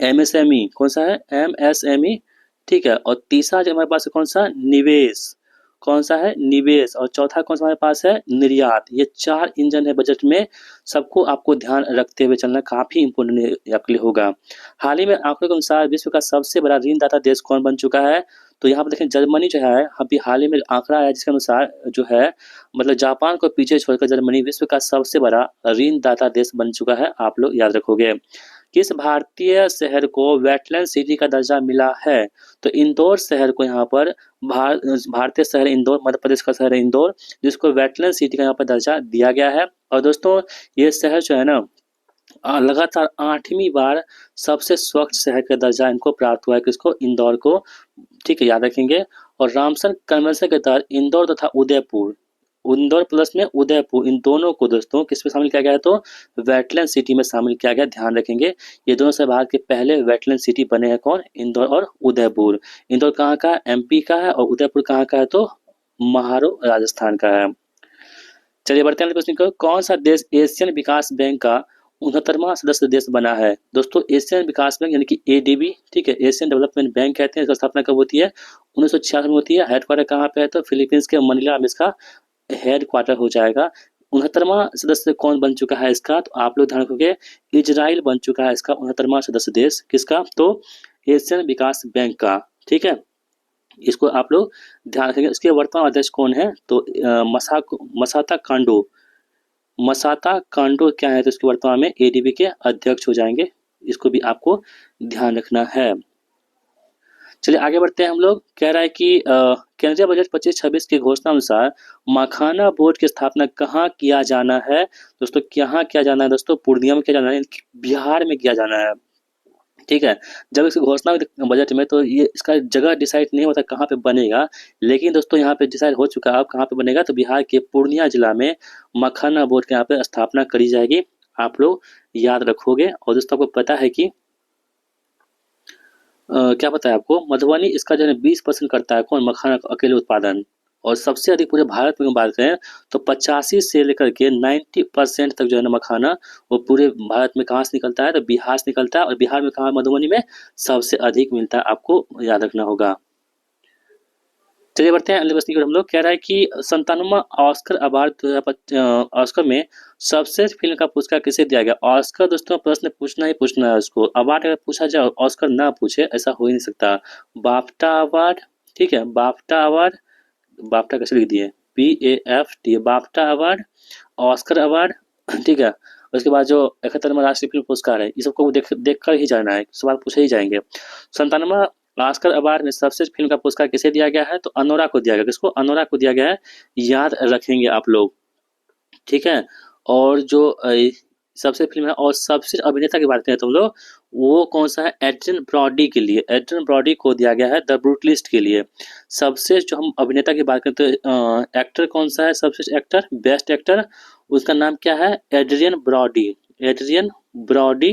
एमएसएमई। कौन सा है? एमएसएमई। ठीक है, और तीसरा जो हमारे पास है कौन सा? निवेश। कौन सा है? निवेश। और चौथा कौन सा हमारे पास है? निर्यात। ये 4 इंजन है बजट में। सबको आपको ध्यान रखते हुए चलना, काफी इंपोर्टेंट आपके लिए होगा। हाल ही में आंकड़ों के अनुसार विश्व का सबसे बड़ा ऋणदाता देश कौन बन चुका है? तो यहाँ पर देखें, जर्मनी जो है, अभी हाल ही में आंकड़ा है जिसके अनुसार जो है, मतलब जापान को पीछे छोड़कर जर्मनी विश्व का सबसे बड़ा ऋणदाता देश बन चुका है। आप लोग याद रखोगे। किस भारतीय शहर को वेटलैंड सिटी का दर्जा मिला है? तो इंदौर शहर को यहाँ पर भारतीय शहर इंदौर, मध्य प्रदेश का शहर है इंदौर, जिसको वेटलैंड सिटी का यहाँ पर दर्जा दिया गया है। और दोस्तों ये शहर जो है ना, लगातार 8वीं बार सबसे स्वच्छ शहर का दर्जा इनको प्राप्त हुआ है। किसको? इंदौर को। ठीक है, याद रखेंगे। और रामसर कन्वेंशन के तहत इंदौर तथा उदयपुर, इंदौर प्लस में उदयपुर, इन दोनों को दोस्तों किस में शामिल किया गया है? तो वेटलैंड सिटी में शामिल किया गया। ध्यान रखेंगे, ये दोनों से भारत के पहले वेटलैंड सिटी बने हैं। कौन? इंदौर और उदयपुर। इंदौर कहाँ का है? एमपी का है। और उदयपुर कहाँ का है? तो महारो राजस्थान का है। चलिए बढ़ते हैं प्रश्न को। कौन सा देश एशियन विकास बैंक का 69वां सदस्य देश बना है? दोस्तों एशियन विकास बैंक यानी कि एडीबी, ठीक है, एशियन डेवलपमेंट बैंक कहते हैं। इसका स्थापना कब होती है? 1966 में होती है। हेडक्वार्टर कहाँ पे है? तो फिलीपींस के मनीला में इसका हेड क्वार्टर हो जाएगा। 69वां सदस्य कौन बन चुका है इसका? तो आप लोग ध्यान रखोगे, इजराइल बन चुका है इसका 69वां सदस्य देश। किसका? तो एशियन विकास बैंक का। ठीक है, इसको आप लोग ध्यान रखेंगे। इसके वर्तमान अध्यक्ष कौन है? तो मसाता कांडो क्या है? तो इसके वर्तमान में एडीबी के अध्यक्ष हो जाएंगे। इसको भी आपको ध्यान रखना है। चलिए आगे बढ़ते हैं हम लोग। कह रहा है कि केंद्रीय बजट 25-26 की घोषणा अनुसार मखाना बोर्ड की स्थापना कहाँ किया जाना है? दोस्तों कहाँ किया जाना है? दोस्तों पूर्णिया में किया जाना है, बिहार में किया जाना है। ठीक है, जब इसकी घोषणा हुई बजट में, तो ये इसका जगह डिसाइड नहीं होता कहाँ पे बनेगा, लेकिन दोस्तों यहाँ पे डिसाइड हो चुका है अब कहाँ पे बनेगा। तो बिहार के पूर्णिया जिला में मखाना बोर्ड के यहाँ पे स्थापना करी जाएगी। आप लोग याद रखोगे। और दोस्तों आपको पता है कि क्या पता है आपको, मधुबनी इसका जो है 20% करता है कौन, मखाना का अकेले उत्पादन। और सबसे अधिक पूरे भारत में बात करें तो 85 से लेकर के 90% तक जो है ना मखाना वो पूरे भारत में कहाँ से निकलता है, तो बिहार से निकलता है। और बिहार में कहाँ, मधुबनी में सबसे अधिक मिलता है, आपको याद रखना होगा। चलिए बढ़ते हैं अगले प्रश्न की ओर। हम लोग कह रहा है कि 97वां ऑस्कर अवार्ड 2025 ऑस्कर में सर्वश्रेष्ठ फिल्म का पुरस्कार किसे दिया गया। ऑस्कर दोस्तों प्रश्न पूछना ही पूछना है उसको, अवार्ड अगर पूछा जाए ऑस्कर ना पूछे ऐसा हो ही नहीं सकता। बाफ्टा अवार्ड, ठीक है, बाफ्टा अवार्ड, बाफ्टा कैसे लिख दिए, BAFTA, BAFTA award, Oscar award, ठीक है। उसके बाद जो 71वां राष्ट्रीय फिल्म पुरस्कार है, ये सबको देख देख कर ही जाना है, सवाल पूछे ही जाएंगे। 97वां ऑस्कर अवार्ड में सर्वश्रेष्ठ फिल्म का पुरस्कार किसे दिया गया है, तो अनोरा को दिया गया। किसको, अनोरा को दिया गया है, याद रखेंगे आप लोग, ठीक है। और जो सबसे फिल्म है और सबसे अभिनेता की बात करें तो हम लोग, वो कौन सा है, एड्रियन ब्रॉडी के लिए, एड्रियन ब्रॉडी को दिया गया है द ब्रूटलिस्ट के लिए। सबसे जो हम अभिनेता की बात करते हैं, एक्टर कौन सा है, सबसे एक्टर, बेस्ट एक्टर, उसका नाम क्या है, एड्रियन ब्रॉडी, एड्रियन ब्रॉडी,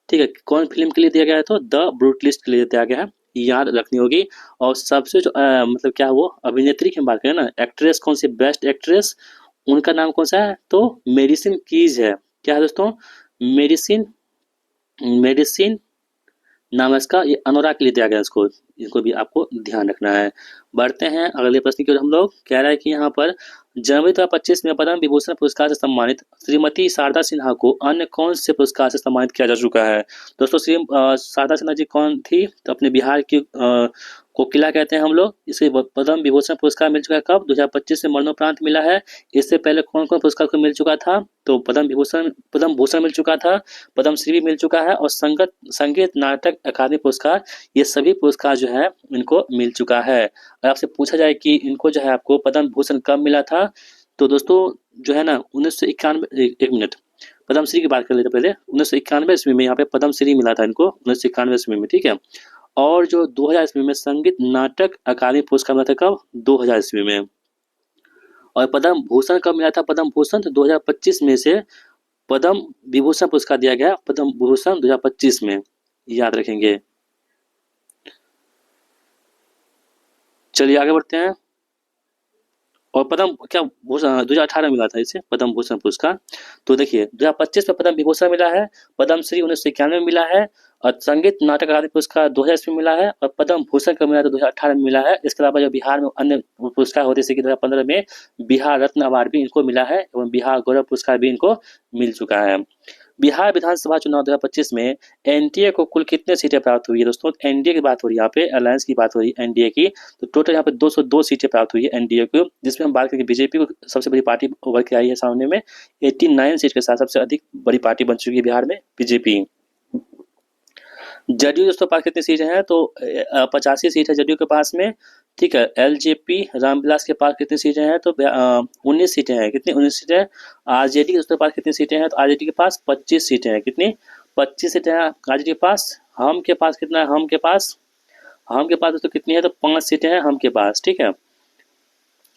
ठीक है। कौन फिल्म के लिए दिया गया है, तो द ब्रूटलिस्ट के लिए दिया गया है, याद रखनी होगी। और सबसे जो मतलब क्या है वो अभिनेत्री की हम बात करें ना, एक्ट्रेस कौन सी, बेस्ट एक्ट्रेस, उनका नाम कौन सा है, तो मेडिसिन कीज है। क्या है दोस्तों, मेडिसिन, मेडिसिन नाम है इसका, ये अनोरा के लिए दिया गया है इसको, इनको भी आपको ध्यान रखना है। बढ़ते हैं अगले प्रश्न की ओर। हम लोग कह रहा है कि यहाँ पर जनवरी 2025 में पद्म विभूषण पुरस्कार से सम्मानित श्रीमती शारदा सिन्हा को अन्य कौन से पुरस्कार से सम्मानित किया जा चुका है। दोस्तों शारदा सिन्हा जी कौन थी, तो अपने बिहार की कोकिला कहते हैं हम लोग। इसे पद्म विभूषण पुरस्कार मिल चुका है कब, 2025 में मरणोपरांत मिला है। इससे पहले कौन कौन पुरस्कार को मिल चुका था, तो पद्म भूषण मिल चुका था, पद्मश्री भी मिल चुका है, और संगीत नाटक अकादमी पुरस्कार, ये सभी पुरस्कार जो है इनको मिल चुका है। और आपसे पूछा जाए कि इनको जो है आपको पद्म भूषण कब मिला था, तो दोस्तों जो है ना 1991, एक मिनट, पद्मश्री की बात कर लेते पहले। 1991 ईस्वी में यहाँ पे पद्मश्री मिला था इनको, 1991 ईस्वी में, ठीक है। और जो 2000 ईस्वी में संगीत नाटक अकादमी पुरस्कार मिला था कब, 2000 ईस्वी में। और पद्म भूषण कब मिला था, पद्म भूषण तो 2025 में से पद्म विभूषण पुरस्कार दिया गया, पद्म भूषण 2025 में, याद रखेंगे। चलिए आगे बढ़ते हैं। और पद्म क्या भूषण 2018 मिला था इसे पद्म भूषण पुरस्कार। तो देखिए 2025 में पद्म विभूषण मिला है, पद्मश्री 1991 में मिला है, और संगीत नाटक अकादमी पुरस्कार 2000 में मिला है, और पद्म भूषण कब मिला था, 2018 में मिला है। इसके अलावा जो बिहार में अन्य पुरस्कार होते जैसे कि 2015 में बिहार रत्न अवार्ड भी इनको मिला है, एवं बिहार गौरव पुरस्कार भी इनको मिल चुका है। बिहार विधानसभा चुनाव 2025 में एनडीए को कुल कितने सीटें प्राप्त हुई है दोस्तों, एनडीए की बात हो रही है यहाँ पे, अलायंस की बात हो रही है एनडीए की। तो टोटल यहाँ पे 202 सीटें प्राप्त हुई है एनडीए को, जिसमें हम बात करेंगे बीजेपी को सबसे बड़ी पार्टी उभर के आई है सामने में, 89 सीट के साथ सबसे अधिक बड़ी पार्टी बन चुकी है बिहार में बीजेपी। जदयू दोस्तों पास कितनी सीटें हैं, तो 85 सीट है जदयू के पास में, ठीक है। एलजेपी रामविलास के पास कितनी सीटें हैं, तो 19 सीटें हैं, कितनी, 19 सीटें हैं। आरजेडी के दोस्तों पास कितनी सीटें हैं, तो आरजेडी के पास 25 सीटें हैं, कितनी, 25 सीटें हैं आरजेडी के पास। हम के पास कितना है, हम के पास दोस्तों कितनी है, तो 5 सीटें हैं हम के पास, ठीक है।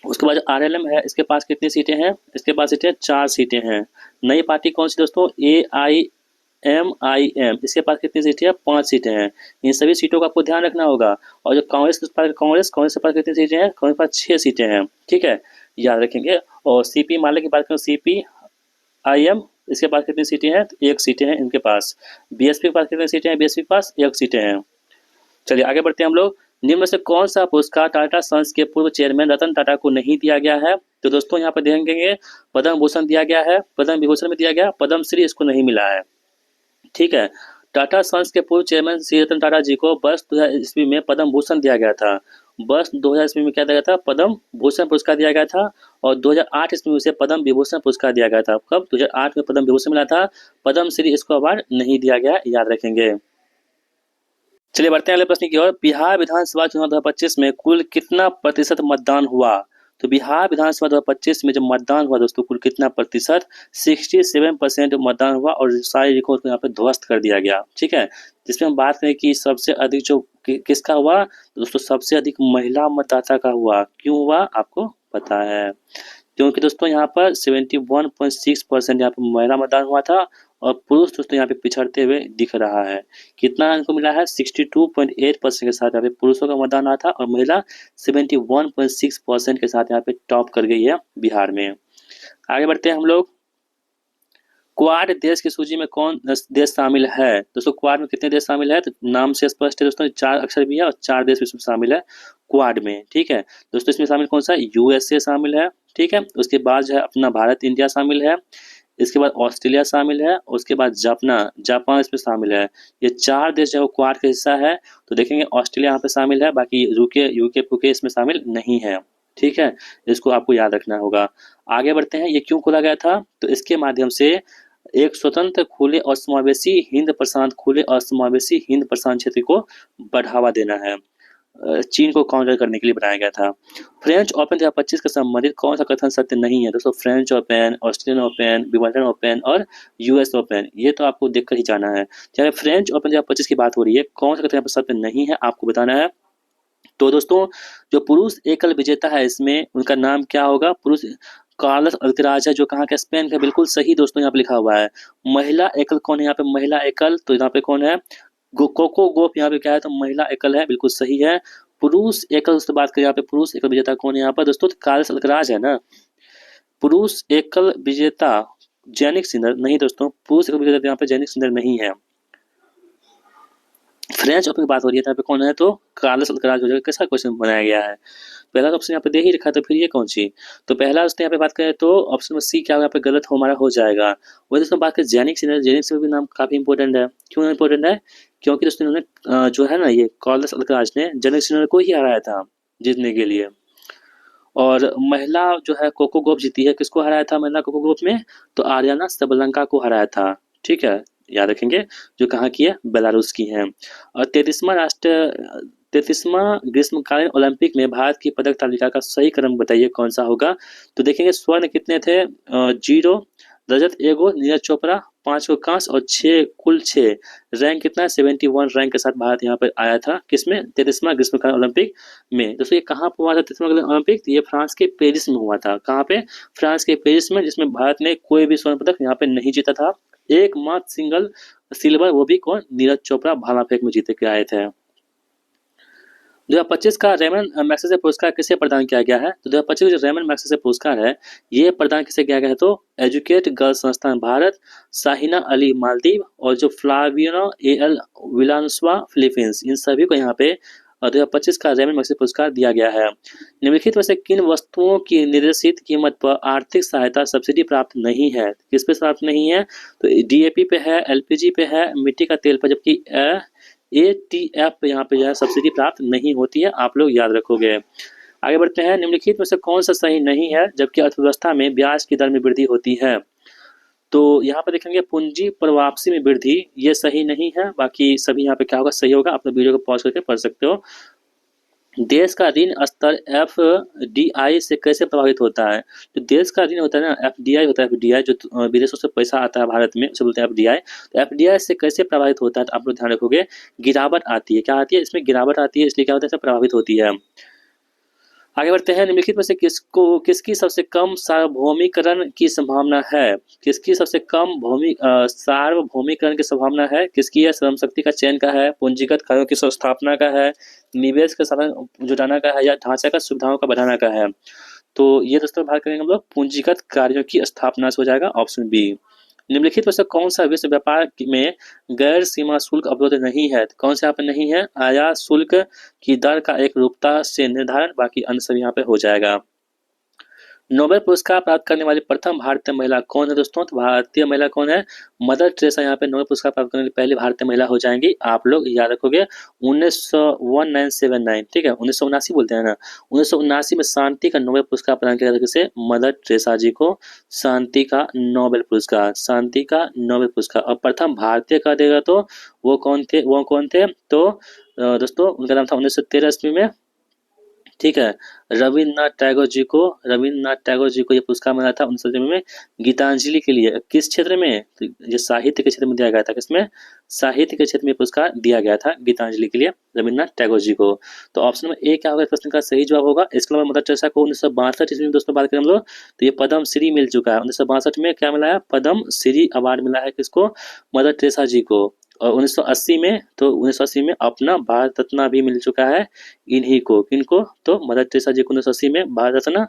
उसके बाद आरएलएम है, इसके पास कितनी सीटें हैं, इसके पास सीटें 4 सीटें हैं। नई पार्टी कौन सी दोस्तों, AIMIM, इसके पास कितनी सीटें हैं, 5 सीटें हैं। इन सभी सीटों का आपको ध्यान रखना होगा। और जो कांग्रेस के पास, कांग्रेस के पास कितनी सीटें हैं, कांग्रेस के पास 6 सीटें हैं, ठीक है, याद रखेंगे। और सीपी माले की बात करें, CPIM, इसके पास कितनी सीटें हैं, तो 1 सीटें हैं इनके पास। बीएसपी के पास कितनी सीटें हैं, बीएसपी के पास 1 सीटें हैं। चलिए आगे बढ़ते हैं हम लोग। निम्न में से कौन सा पुरस्कार टाटा सन्स के पूर्व चेयरमैन रतन टाटा को नहीं दिया गया है, तो दोस्तों यहाँ पर देखेंगे पद्म भूषण दिया गया है, पद्म विभूषण में दिया गया, पद्मश्री इसको नहीं मिला है, ठीक है। टाटा सन्स के पूर्व चेयरमैन श्री रतन टाटा जी को वर्ष 2000 ईस्वी में पद्म भूषण दिया गया था। वर्ष 2000 ईस्वी में क्या दिया गया था, पद्म भूषण पुरस्कार दिया गया था। और 2008 ईस्वी में उसे पद्म विभूषण पुरस्कार दिया गया था। कब, 2008 में पद्म विभूषण मिला था, पद्मश्री इसको अवार्ड नहीं दिया गया, याद रखेंगे। चलिए बढ़ते हैं अगले प्रश्न की ओर। बिहार विधानसभा चुनाव 2025 में कुल कितना प्रतिशत मतदान हुआ, तो बिहार विधानसभा 2025 में जब मतदान हुआ दोस्तों कुल कितना प्रतिशत, 67% मतदान हुआ, और सारे रिकॉर्ड को यहाँ पे ध्वस्त कर दिया गया, ठीक है। जिसमें हम बात करें कि सबसे अधिक जो किसका हुआ, तो दोस्तों सबसे अधिक महिला मतदाता का हुआ। क्यों हुआ आपको पता है, क्योंकि दोस्तों यहाँ पर 71.6% यहाँ पर महिला मतदान हुआ था, और पुरुष दोस्तों यहाँ पे पिछड़ते हुए दिख रहा है। कितना इनको मिला है? 62.8% के साथ यहाँ पे पुरुषों का मतदान आया था और महिला 71.6% के साथ यहाँ पे टॉप कर गई है बिहार में। आगे बढ़ते हैं हम लोग। क्वाड देश की सूची में कौन देश शामिल है? दोस्तों क्वाड में कितने देश शामिल है? तो नाम से स्पष्ट है दोस्तों, 4 अक्षर भी है और 4 देश इसमें शामिल है क्वाड में। ठीक है दोस्तों, इसमें शामिल कौन सा है? यूएसए शामिल है। ठीक है, उसके बाद जो है अपना भारत इंडिया शामिल है, इसके बाद ऑस्ट्रेलिया शामिल है, उसके बाद जापान इसमें शामिल है। ये 4 देश जो है क्वाड का हिस्सा है। तो देखेंगे ऑस्ट्रेलिया यहाँ पे शामिल है, बाकी यूके पुके इसमें शामिल नहीं है। ठीक है, इसको आपको याद रखना होगा। आगे बढ़ते हैं। ये क्यों खोला गया था? तो इसके माध्यम से एक स्वतंत्र खुले और समावेशी हिंद प्रशांत क्षेत्र को बढ़ावा देना है। चीन को काउंटर करने के लिए बनाया गया था। फ्रेंच ओपन 2025 के संबंधित कौन सा कथन सत्य नहीं है? दोस्तों French open, Australian open, Wimbledon open और यूएस ओपन, ये तो आपको देखकर ही जाना है। चाहे फ्रेंच ओपन 2025 की बात हो रही है, कौन सा कथन यहाँ पर सत्य नहीं है आपको बताना है। तो दोस्तों जो पुरुष एकल विजेता है इसमें, उनका नाम क्या होगा? पुरुष कार्लोस अल्कराज है, जो कहाँ का? स्पेन का। बिल्कुल सही दोस्तों, यहाँ पे लिखा हुआ है। महिला एकल कौन है यहाँ पे? महिला एकल तो यहाँ पे कौन है? कोको गोफ यहाँ पे क्या है? तो महिला एकल है, बिल्कुल सही है। पुरुष एकल दोस्तों बात करें यहाँ पे, पुरुष एकल विजेता कौन है यहाँ पर? दोस्तों कार्लोस अल्कराज है ना। पुरुष एकल विजेता जैनिक सिनर नहीं दोस्तों, पुरुष एकल विजेता यहाँ पे जैनिक सिनर नहीं है। फ्रेंच ओपन की बात हो रही है, यहाँ पे कौन है? तो कार्लोस अल्कराज हो जाएगा। कैसा क्वेश्चन बनाया गया है? पहला ऑप्शन यहाँ पे दे ही रखा है, तो फिर ये कौन सी? तो पहला उसने यहाँ पे बात करें तो ऑप्शन में सी क्या होगा? यहाँ पे गलत हमारा हो जाएगा। वही दोस्तों बात करें जैनिक सिनर, जैनिक सिनर भी नाम काफी इंपॉर्टेंट है। क्यों इंपॉर्टेंट है? क्योंकि दोस्तों इन्होंने जो है ना, ये कार्लोस अल्कराज ने जैनिक सिनर को ही हराया था जीतने के लिए। और महिला जो है कोको गोफ जीती है। किसको हराया था महिला कोको गोफ में? तो आर्याना सबलंका को हराया था। ठीक है, याद रखेंगे। जो कहाँ की है? बेलारूस की है। और 33वां ग्रीष्मकालीन ओलंपिक में भारत की पदक तालिका का सही क्रम बताइए कौन सा होगा? तो देखेंगे स्वर्ण कितने थे? 0, रजत एगो, नीरज चोपड़ा 5 को कांस्य और 6 कुल 6। रैंक कितना है? 71 रैंक के साथ भारत यहाँ पर आया था। किसमें? 33वां ग्रीष्मकालीन ओलंपिक में। दोस्तों ये कहाँ पर हुआ था 33वां ग्रीष्मकालीन ओलंपिक? ये फ्रांस के पेरिस में हुआ था। कहाँ पे? फ्रांस के पेरिस में, जिसमें भारत ने कोई भी स्वर्ण पदक यहाँ पे नहीं जीता था। एकमात्र सिंगल सिल्वर, वो भी कौन? नीरज चोपड़ा भाला फेंक में जीते के आए थे। 2025 का रेमन मैग्सेसे पुरस्कार किसे प्रदान किया गया है? तो 2025 जो रेमन मैग्सेसे पुरस्कार है, ये प्रदान किसे किया गया है? तो एजुकेट गर्ल्स संस्थान भारत, शाहिना अली मालदीव और जो फ्लाविनो एल विलानस्वा फिलीपींस, इन सभी को यहाँ पे 2025 का रेमन मैग्सेसे पुरस्कार दिया गया है। निम्नलिखित में से किन वस्तुओं की निर्देशित कीमत पर आर्थिक सहायता सब्सिडी प्राप्त नहीं है? किस पे प्राप्त नहीं है? तो डीएपी पे है, एलपीजी पे है, मिट्टी का तेल पर, जबकि एटीएफ पे यहाँ पे जो है सब्सिडी प्राप्त नहीं होती है। आप लोग याद रखोगे। आगे बढ़ते हैं। निम्नलिखित में से कौन सा सही नहीं है जबकि अर्थव्यवस्था में ब्याज की दर में वृद्धि होती है? तो यहाँ पर देखेंगे पूंजी पर वापसी में वृद्धि, ये सही नहीं है। बाकी सभी यहाँ पे क्या होगा? सही होगा। आप लोग वीडियो को पॉज करके पढ़ सकते हो। देश का ऋण स्तर एफडीआई से कैसे प्रभावित होता है? तो देश का ऋण होता है ना, एफडीआई होता है। एफडीआई जो विदेशों से पैसा आता है भारत में, उसे बोलते हैं एफडीआई। तो एफडीआई से कैसे प्रभावित होता है? तो आप लोग ध्यान रखोगे, गिरावट आती है। क्या आती है? इसमें गिरावट आती है, इसलिए क्या होता है? इससे प्रभावित होती है। आगे बढ़ते हैं। निम्नलिखित में से किसकी सबसे कम सार्वभौमिकरण की संभावना है? किसकी सबसे कम सार्वभौमिकरण की संभावना है? किसकी है? श्रम शक्ति का चयन का है, पूंजीगत कार्यों की स्थापना का है, निवेश का साधन जुटाना का है, या ढांचागत सुविधाओं का बढ़ाना का है? तो ये दोस्तों बात करेंगे हम लोग पूंजीगत कार्यों की स्थापना से, हो जाएगा ऑप्शन बी। निम्नलिखित में से कौन सा विश्व व्यापार में गैर सीमा शुल्क अवरोध नहीं है? कौन से यहाँ पे नहीं है? आयात शुल्क की दर का एक रूपता से निर्धारण, बाकी अन्य सब यहाँ पे हो जाएगा। नोबेल पुरस्कार प्राप्त करने वाली प्रथम भारतीय महिला कौन है दोस्तों? तो भारतीय महिला कौन है? मदर टेरेसा यहाँ पे नोबेल पुरस्कार प्राप्त करने वाली पहली भारतीय महिला हो जाएंगी। आप लोग याद रखोगे 1979, ठीक है 1979 बोलते हैं ना, 1979 में शांति का नोबेल पुरस्कार प्रदान किया गया था। किसे? मदर टेरेसा जी को शांति का नोबेल पुरस्कार, शांति का नोबेल पुरस्कार। और प्रथम भारतीय कह देगा तो वो कौन थे? तो दोस्तों उनका नाम था 1913 ईस्वी में ठीक है। रविन्द्रनाथ टैगोर जी को ये पुरस्कार मिला था 1990 में गीतांजलि के लिए। किस क्षेत्र में? तो ये साहित्य के क्षेत्र में दिया गया था। किसमें? साहित्य के क्षेत्र में पुरस्कार दिया गया था गीतांजलि के लिए रविन्द्रनाथ टैगोर जी को। तो ऑप्शन नंबर ए क्या होगा प्रश्न का सही जवाब होगा। इसके अलावा मदर टेरेसा को 1962 ईस्वी में दोस्तों बात करें हम लोग तो ये पद्म श्री मिल चुका है। 1962 में क्या मिला है? पद्म श्री अवार्ड मिला है किसको? मदर टेरेसा जी को। और 1980 में अपना भारत रत्न भी मिल चुका है इन्हीं को। किनको? तो मदर टेरेसा जी को 1980 में भारत रत्न,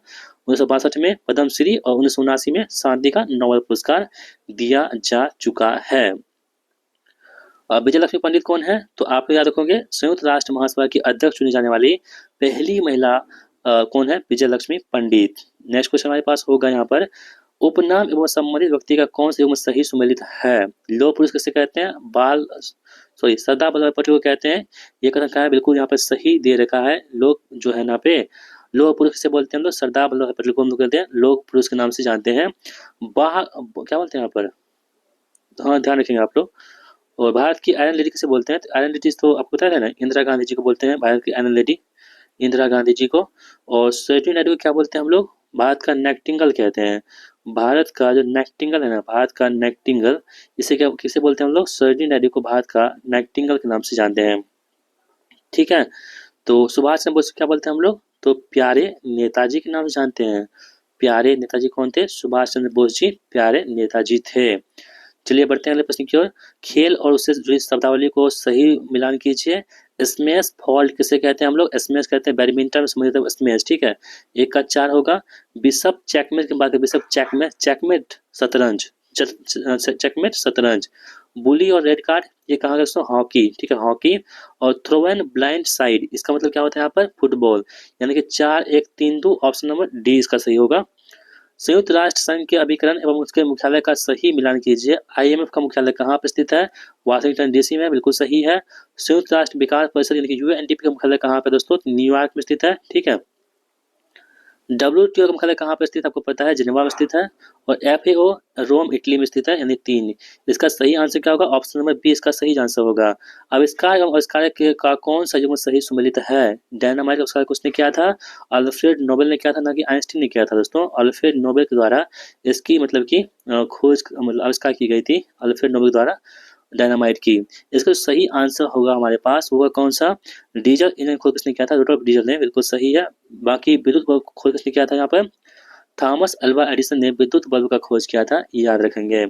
1962 में पद्मश्री और 1979 में शांति का नोबेल पुरस्कार दिया जा चुका है। विजय लक्ष्मी पंडित कौन है? तो आप लोग याद रखोगे संयुक्त राष्ट्र महासभा की अध्यक्ष चुनी जाने वाली पहली महिला कौन है? विजय लक्ष्मी पंडित। नेक्स्ट क्वेश्चन हमारे पास होगा यहाँ पर, उपनाम एवं संबंधित व्यक्ति का कौन सा युग्म सही सुमेलित है? लौह पुरुष किसे कहते हैं? सरदार वल्लभ भाई पटेल को कहते हैं। ये कथन क्या है? बिल्कुल यहाँ पे सही दे रखा है। लोग जो है यहाँ पे लौह पुरुष किसे बोलते हैं हम लोग? सरदार वल्लभ भाई पटेल को हम लोग कहते हैं लौह पुरुष के नाम से जानते हैं। क्या बोलते हैं यहाँ पर? हाँ ध्यान रखेंगे आप लोग। और भारत की आयरन लेडी किसे बोलते हैं? तो आयरन लेडी तो आपको पता है ना, इंदिरा गांधी जी को बोलते हैं भारत की आयरन लेडी, इंदिरा गांधी जी को। और सरोजिनी नायडू को क्या बोलते हैं हम लोग? भारत का नाइटिंगेल कहते हैं। भारत का जो नाइटिंगेल है ना, भारत का नाइटिंगेल, इसे क्या किसे बोलते हैं हम लोग? सरोजिनी नायडू को भारत का नाइटिंगेल के नाम से जानते हैं। ठीक है। तो सुभाष चंद्र बोस को क्या बोलते हैं हम लोग? तो प्यारे नेताजी के नाम से जानते हैं। प्यारे नेताजी कौन थे? सुभाष चंद्र बोस जी प्यारे नेताजी थे। चलिए बढ़ते हैं अगले प्रश्न की ओर। खेल और उससे जुड़ी शब्दावली को सही मिलान कीजिए। स्मैश फॉल्ट किसे कहते हैं हम लोग? स्मैश कहते हैं बैडमिंटन में संबंधित स्मैश। ठीक है, 1 का 4 होगा। बिशप चेकमेट की बात करें, बिशप चेकमेट शतरंज, चेकमेट शतरंज। बुली और रेड कार्ड ये कहा गया दोस्तों? हॉकी। ठीक है, हॉकी। और थ्रो एंड ब्लाइंड साइड इसका मतलब क्या होता है यहाँ पर? फुटबॉल। यानी कि 4-1-3-2 ऑप्शन नंबर डी इसका सही होगा। संयुक्त राष्ट्र संघ के अभिकरण एवं उसके मुख्यालय का सही मिलान कीजिए। आईएमएफ का मुख्यालय कहाँ पर स्थित है? वाशिंगटन डीसी में, बिल्कुल सही है। संयुक्त राष्ट्र विकास परिषद यानी कि यूएनडीपी का मुख्यालय कहाँ पे दोस्तों? न्यूयॉर्क में स्थित है। ठीक है। WTO का मुख्यालय कहाँ पर स्थित है? आपको पता है जिनेवा में स्थित है। और FAO रोम इटली में स्थित है, यानी 3। इसका सही आंसर क्या होगा? ऑप्शन नंबर बी इसका सही आंसर होगा। आविष्कार एवं आविष्कारक का कौन सा युग्म सही सुमेलित है? डायनामाइट का आविष्कार किसने किया था? अल्फ्रेड नोबेल ने किया था, ना कि आइंस्टीन ने किया था दोस्तों। अल्फ्रेड नोबेल के द्वारा इसकी मतलब की खोज मतलब आविष्कार की गई थी अल्फ्रेड नोबेल द्वारा डायनामाइट की। इसका सही आंसर होगा हमारे पास होगा कौन सा? डीजल इंजन खोज किसने किया था? रुडोल्फ डीजल ने, बिल्कुल सही है। बाकी विद्युत बल्ब खोज किसने किया था यहाँ पर? थॉमस अल्वा एडिसन ने विद्युत बल्ब का खोज किया था, याद रखेंगे।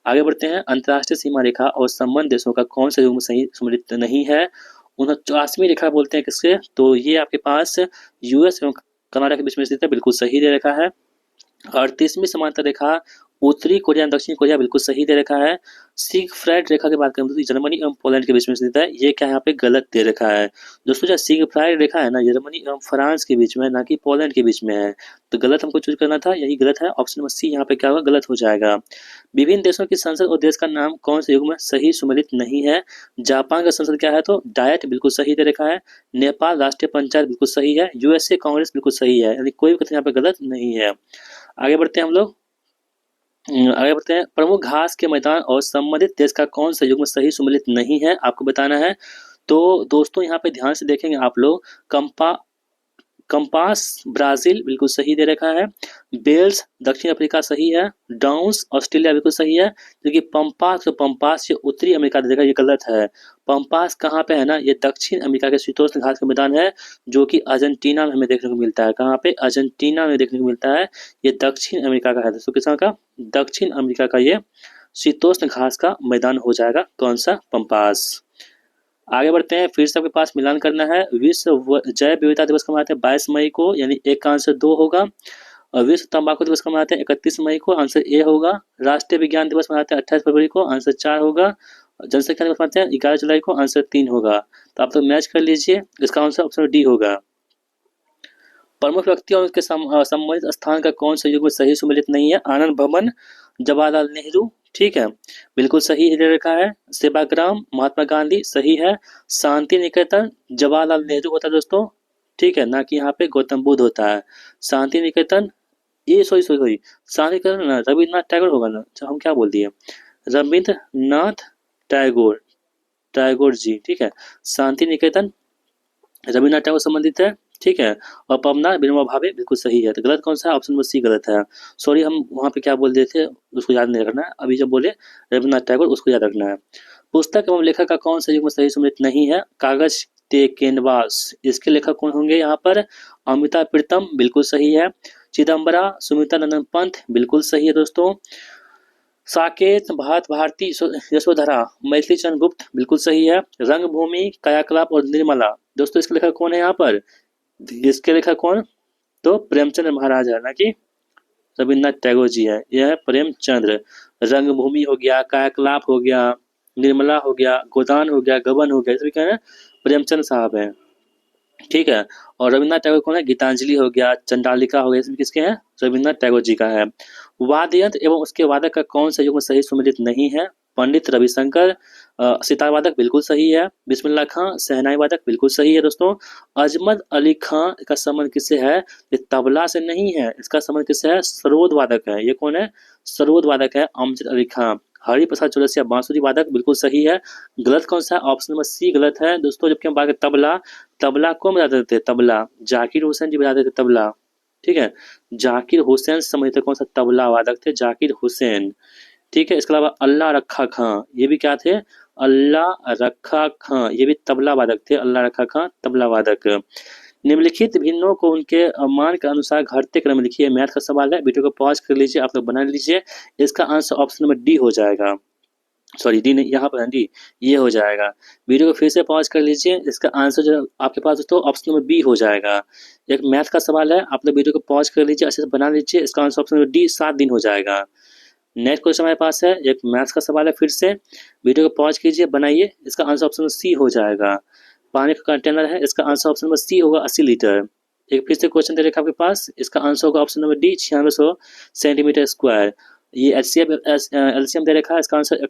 आगे बढ़ते हैं। अंतर्राष्ट्रीय सीमा रेखा और संबंध देशों का कौन सा युग्म सही सम्मिलित नहीं है? 49वीं रेखा बोलते हैं किसके? तो ये आपके पास यूएस एवं कनाडा के बीच में स्थित है, बिल्कुल सही दे रखा है। 38वीं समांतर रेखा उत्तरी कोरिया और दक्षिण कोरिया, बिल्कुल सही दे रखा है। सिगफ्राइड रेखा की बात करें तो जर्मनी एवं पोलैंड के बीच में स्थित है, ये क्या यहाँ पे गलत दे रखा है दोस्तों। जो सिगफ्राइड रेखा है ना, जर्मनी एवं फ्रांस के बीच में, ना कि पोलैंड के बीच में है। तो गलत हमको चूज करना था, यही गलत है। ऑप्शन नंबर सी यहाँ पे क्या होगा? गलत हो जाएगा। विभिन्न देशों की संसद और देश का नाम कौन से युग में सही सुमेलित नहीं है? जापान का संसद क्या है? तो डायट, बिल्कुल सही दे रखा है। नेपाल राष्ट्रीय पंचायत, बिल्कुल सही है। यूएसए कांग्रेस, बिल्कुल सही है। यानी कोई भी कथन यहाँ पे गलत नहीं है। आगे बढ़ते हैं हम लोग। आगे बढ़ते हैं। प्रमुख घास के मैदान और संबंधित देश का कौन सा युग्म सही सुमेलित नहीं है, आपको बताना है। तो दोस्तों यहाँ पे ध्यान से देखेंगे आप लोग। कंपास ब्राजील, बिल्कुल सही दे रखा है। बेल्स दक्षिण अफ्रीका, सही है। डाउन्स ऑस्ट्रेलिया, बिल्कुल सही है। क्योंकि पंपास ये उत्तरी अमेरिका देगा, ये गलत है। पंपास कहाँ पे है ना? ये दक्षिण अमेरिका के शीतोष्ण घास का मैदान है, जो कि अर्जेंटीना में हमें देखने को मिलता है। कहाँ पे? अर्जेंटीना में देखने को मिलता है। ये दक्षिण अमेरिका का है दोस्तों। किस का? दक्षिण अमेरिका का ये शीतोष्ण घास का मैदान हो जाएगा। कौन सा? पंपास। आगे बढ़ते हैं। फिर से आपके पास मिलान करना है। विश्व जैव विविधता दिवस कब मनाते हैं? 22 मई को, यानी एक का आंसर 2 होगा। और विश्व तंबाकू दिवस कब मनाते हैं? 31 मई को, आंसर ए होगा। राष्ट्रीय विज्ञान दिवस मनाते हैं 28 फरवरी को, आंसर 4 होगा। जनसंख्या दिवस मनाते हैं 11 जुलाई को, आंसर 3 होगा। तो आप लोग मैच कर लीजिए, इसका आंसर ऑप्शन डी होगा। प्रमुख व्यक्ति और उसके संबंधित स्थान का कौन सा युग में सही सुमेलित नहीं है? आनंद भवन, जवाहरलाल नेहरू, ठीक है, बिल्कुल सही दे रखा है। सेवाग्राम, महात्मा गांधी, सही है। शांति निकेतन, जवाहरलाल नेहरू होता है दोस्तों, ठीक है, ना कि यहाँ पे गौतम बुद्ध होता है। शांति निकेतन, ये सॉरी शांति निकेतन ना रविन्द्रनाथ टैगोर होगा ना, अच्छा हम क्या बोल दिए, रविन्द्रनाथ टैगोर जी, ठीक है। शांति निकेतन रविन्द्रनाथ टैगोर संबंधित है, ठीक है। और पवना विनोबा भावे बिल्कुल सही है। तो गलत कौन सा है? ऑप्शन नंबर सी गलत है। सॉरी, हम वहाँ पे क्या बोल रहे थे उसको याद नहीं रखना है। अभी जब बोले रविन्द्रनाथ टैगोर, उसको याद रखना है। पुस्तक एवं लेखक का कौन सा युग्म सही सम्मिलित नहीं है? कागज ते कैनवास, इसके लेखक कौन होंगे यहाँ पर? अमिता प्रीतम, बिल्कुल सही है। चिदम्बरा सुमिता नंदन पंत, बिल्कुल सही है दोस्तों। साकेत भारत भारती यशोधरा मैथिली चंद्र गुप्त, बिल्कुल सही है। रंगभूमि कायाकलाप और निर्मला, दोस्तों इसके लेखक कौन है यहाँ पर? इसके लेखक कौन? तो प्रेमचंद्र महाराज है, ना कि रविन्द्रनाथ टैगोर जी है। यह है प्रेमचंद्र। रंगभूमि हो गया, कायाकलाप हो गया, निर्मला हो गया, गोदान हो गया, गबन हो गया, इसमें क्या है? प्रेमचंद साहब है। ठीक है। और रविन्द्रनाथ टैगोर कौन है? गीतांजलि हो गया, चंडालिका हो गया, इसमें किसके हैं? रविन्द्रनाथ टैगोर जी का है। वाद्य यंत्र एवं उसके वादक का कौन सा युग्म सही सम्मिलित नहीं है? पंडित रविशंकर। सितार वादक बिल्कुल सही है। बिस्मिल्लाह खां शहनाई वादक बिल्कुल सही है दोस्तों। अजमत अली खां का संबंध किससे है? ये तबला से नहीं है, इसका संबंध किससे है? सरोद वादक है। ये कौन है? सरोद वादक है अमजद अली खां। हरि प्रसाद चौरसिया बांसुरी वादक, बिल्कुल सही है। गलत कौन सा है? ऑप्शन नंबर सी गलत है दोस्तों। जबकि हम बात करें तबला, तबला कौन बजाते थे? तबला जाकिर हुसैन जी बजाते थे तबला। ठीक है। जाकिर हुसैन से संबंधित कौन सा तबला वादक थे? जाकिर हुसैन। ठीक है। इसके अलावा अल्लाह रखा खां, ये भी क्या थे? अल्लाह रखा खां, ये भी तबला वादक थे। अल्लाह रखा खां तबला वादक। निम्नलिखित भिन्नों को उनके मान के अनुसार घटते क्रम में लिखिए। मैथ का सवाल है, वीडियो को पॉज कर लीजिए, आप लोग बना लीजिए। इसका आंसर ऑप्शन नंबर डी हो जाएगा। सॉरी डी नहीं, यहाँ पर है डी, ये हो जाएगा। वीडियो को फिर से पॉज कर लीजिए, इसका आंसर जो आपके पास तो ऑप्शन नंबर बी हो जाएगा। एक मैथ का सवाल है, आप लोग वीडियो को पॉज कर लीजिए, अच्छे से बना लीजिए। इसका आंसर ऑप्शन नंबर डी 7 दिन हो जाएगा। नेक्स्ट क्वेश्चन हमारे पास है, एक मैथ्स का सवाल है, फिर से वीडियो को पॉज कीजिए, बनाइए। इसका आंसर ऑप्शन सी हो जाएगा। पानी का कंटेनर है, इसका आंसर ऑप्शन नंबर सी होगा 80 लीटर। एक फिर से क्वेश्चन दे रखा आपके पास, इसका आंसर होगा option number D 9600 centimetre square. ये एलसीएम दे रखा है, इसका आंसर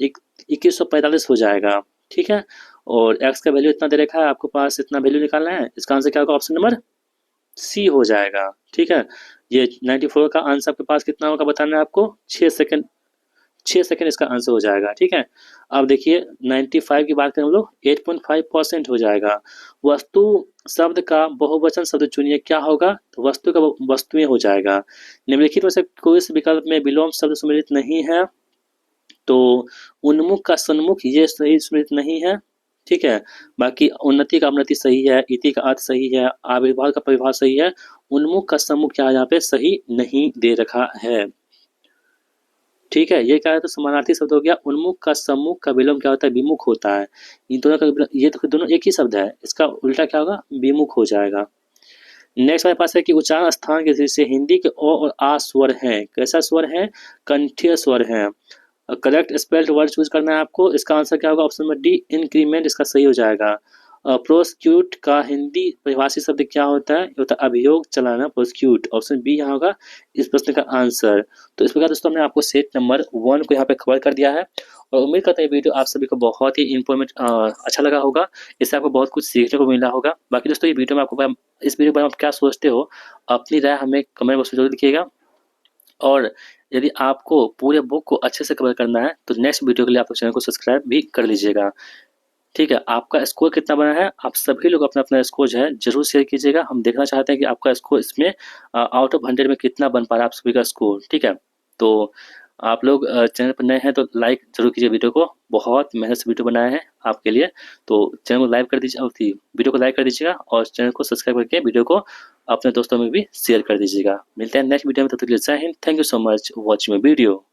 2145 हो जाएगा। ठीक है। और एक्स का वैल्यू इतना दे रखा है, आपको पास इतना वैल्यू निकालना है। इसका आंसर क्या होगा? ऑप्शन नंबर सी हो जाएगा। ठीक है। ये 94 का आंसर आपके पास कितना होगा बताना है आपको? 6 सेकंड, 6 सेकंड इसका आंसर हो जाएगा। ठीक है। अब देखिए 95 की बात करें हम लोग, 8.5% हो जाएगा। वस्तु शब्द का बहुवचन शब्द चुनिए, क्या होगा? तो वस्तु का वस्तुएं हो जाएगा। निम्नलिखित में से कोई इस विकल्प में विलोम शब्द सम्मिलित नहीं है। तो उन्मुख का सन्मुख ये सही सम्मिलित नहीं है। ठीक है। बाकी उन्नति का अवनति सही है, इति का अर्थ सही है, आविर्भाव का परिभाव सही है। उन्मुख का सम्मुख क्या यहाँ पे सही नहीं दे रखा है। ठीक है। ये क्या है? तो समानार्थी शब्द हो गया। उन्मुख का सम्मुख का विलोम क्या होता है? विमुख होता है। इन दोनों का, ये तो दोनों एक ही शब्द है, इसका उल्टा क्या होगा? विमुख हो जाएगा। नेक्स्ट हमारे पास है कि उच्चारण स्थान के दृष्टि से हिंदी के ओ और आ स्वर हैं। कैसा स्वर है? कंठीय स्वर है। करेक्ट स्पेल्ड वर्ड चूज करना है आपको। इसका आंसर क्या होगा? ऑप्शन नंबर डी इंक्रीमेंट, इसका सही हो जाएगा। प्रोसिक्यूट का हिंदी परिभाषित शब्द क्या होता है? ये होता है अभियोग चलाना, प्रोसिक्यूट। ऑप्शन बी यहाँ होगा इस प्रश्न का आंसर। तो इस प्रकार दोस्तों हमने आपको सेट नंबर 1 को यहाँ पे कवर कर दिया है। और उम्मीद करते हैं वीडियो आप सभी को बहुत ही अच्छा लगा होगा। इससे आपको बहुत कुछ सीखने को मिला होगा। बाकी दोस्तों ये वीडियो में आपको, इस वीडियो पर आप क्या सोचते हो, अपनी राय हमें कमेंट बॉक्स में जरूर लिखिएगा। और यदि आपको पूरे बुक को अच्छे से कवर करना है तो नेक्स्ट वीडियो के लिए आप चैनल को सब्सक्राइब भी कर लीजिएगा। ठीक है। आपका स्कोर कितना बना है, आप सभी लोग अपना अपना स्कोर जो है जरूर शेयर कीजिएगा। हम देखना चाहते हैं कि आपका स्कोर इसमें आउट ऑफ 100 में कितना बन पा रहा है आप सभी का स्कोर। ठीक है। तो आप लोग चैनल पर नए हैं तो लाइक जरूर कीजिए वीडियो को। बहुत मेहनत से वीडियो बनाया है आपके लिए, तो चैनल को लाइक कर दीजिए, वीडियो को लाइक कर दीजिएगा और चैनल को सब्सक्राइब करके वीडियो को अपने दोस्तों में भी शेयर कर दीजिएगा। मिलते हैं नेक्स्ट वीडियो में, तब तक के लिए जय Hind. Thank you so much watching my video.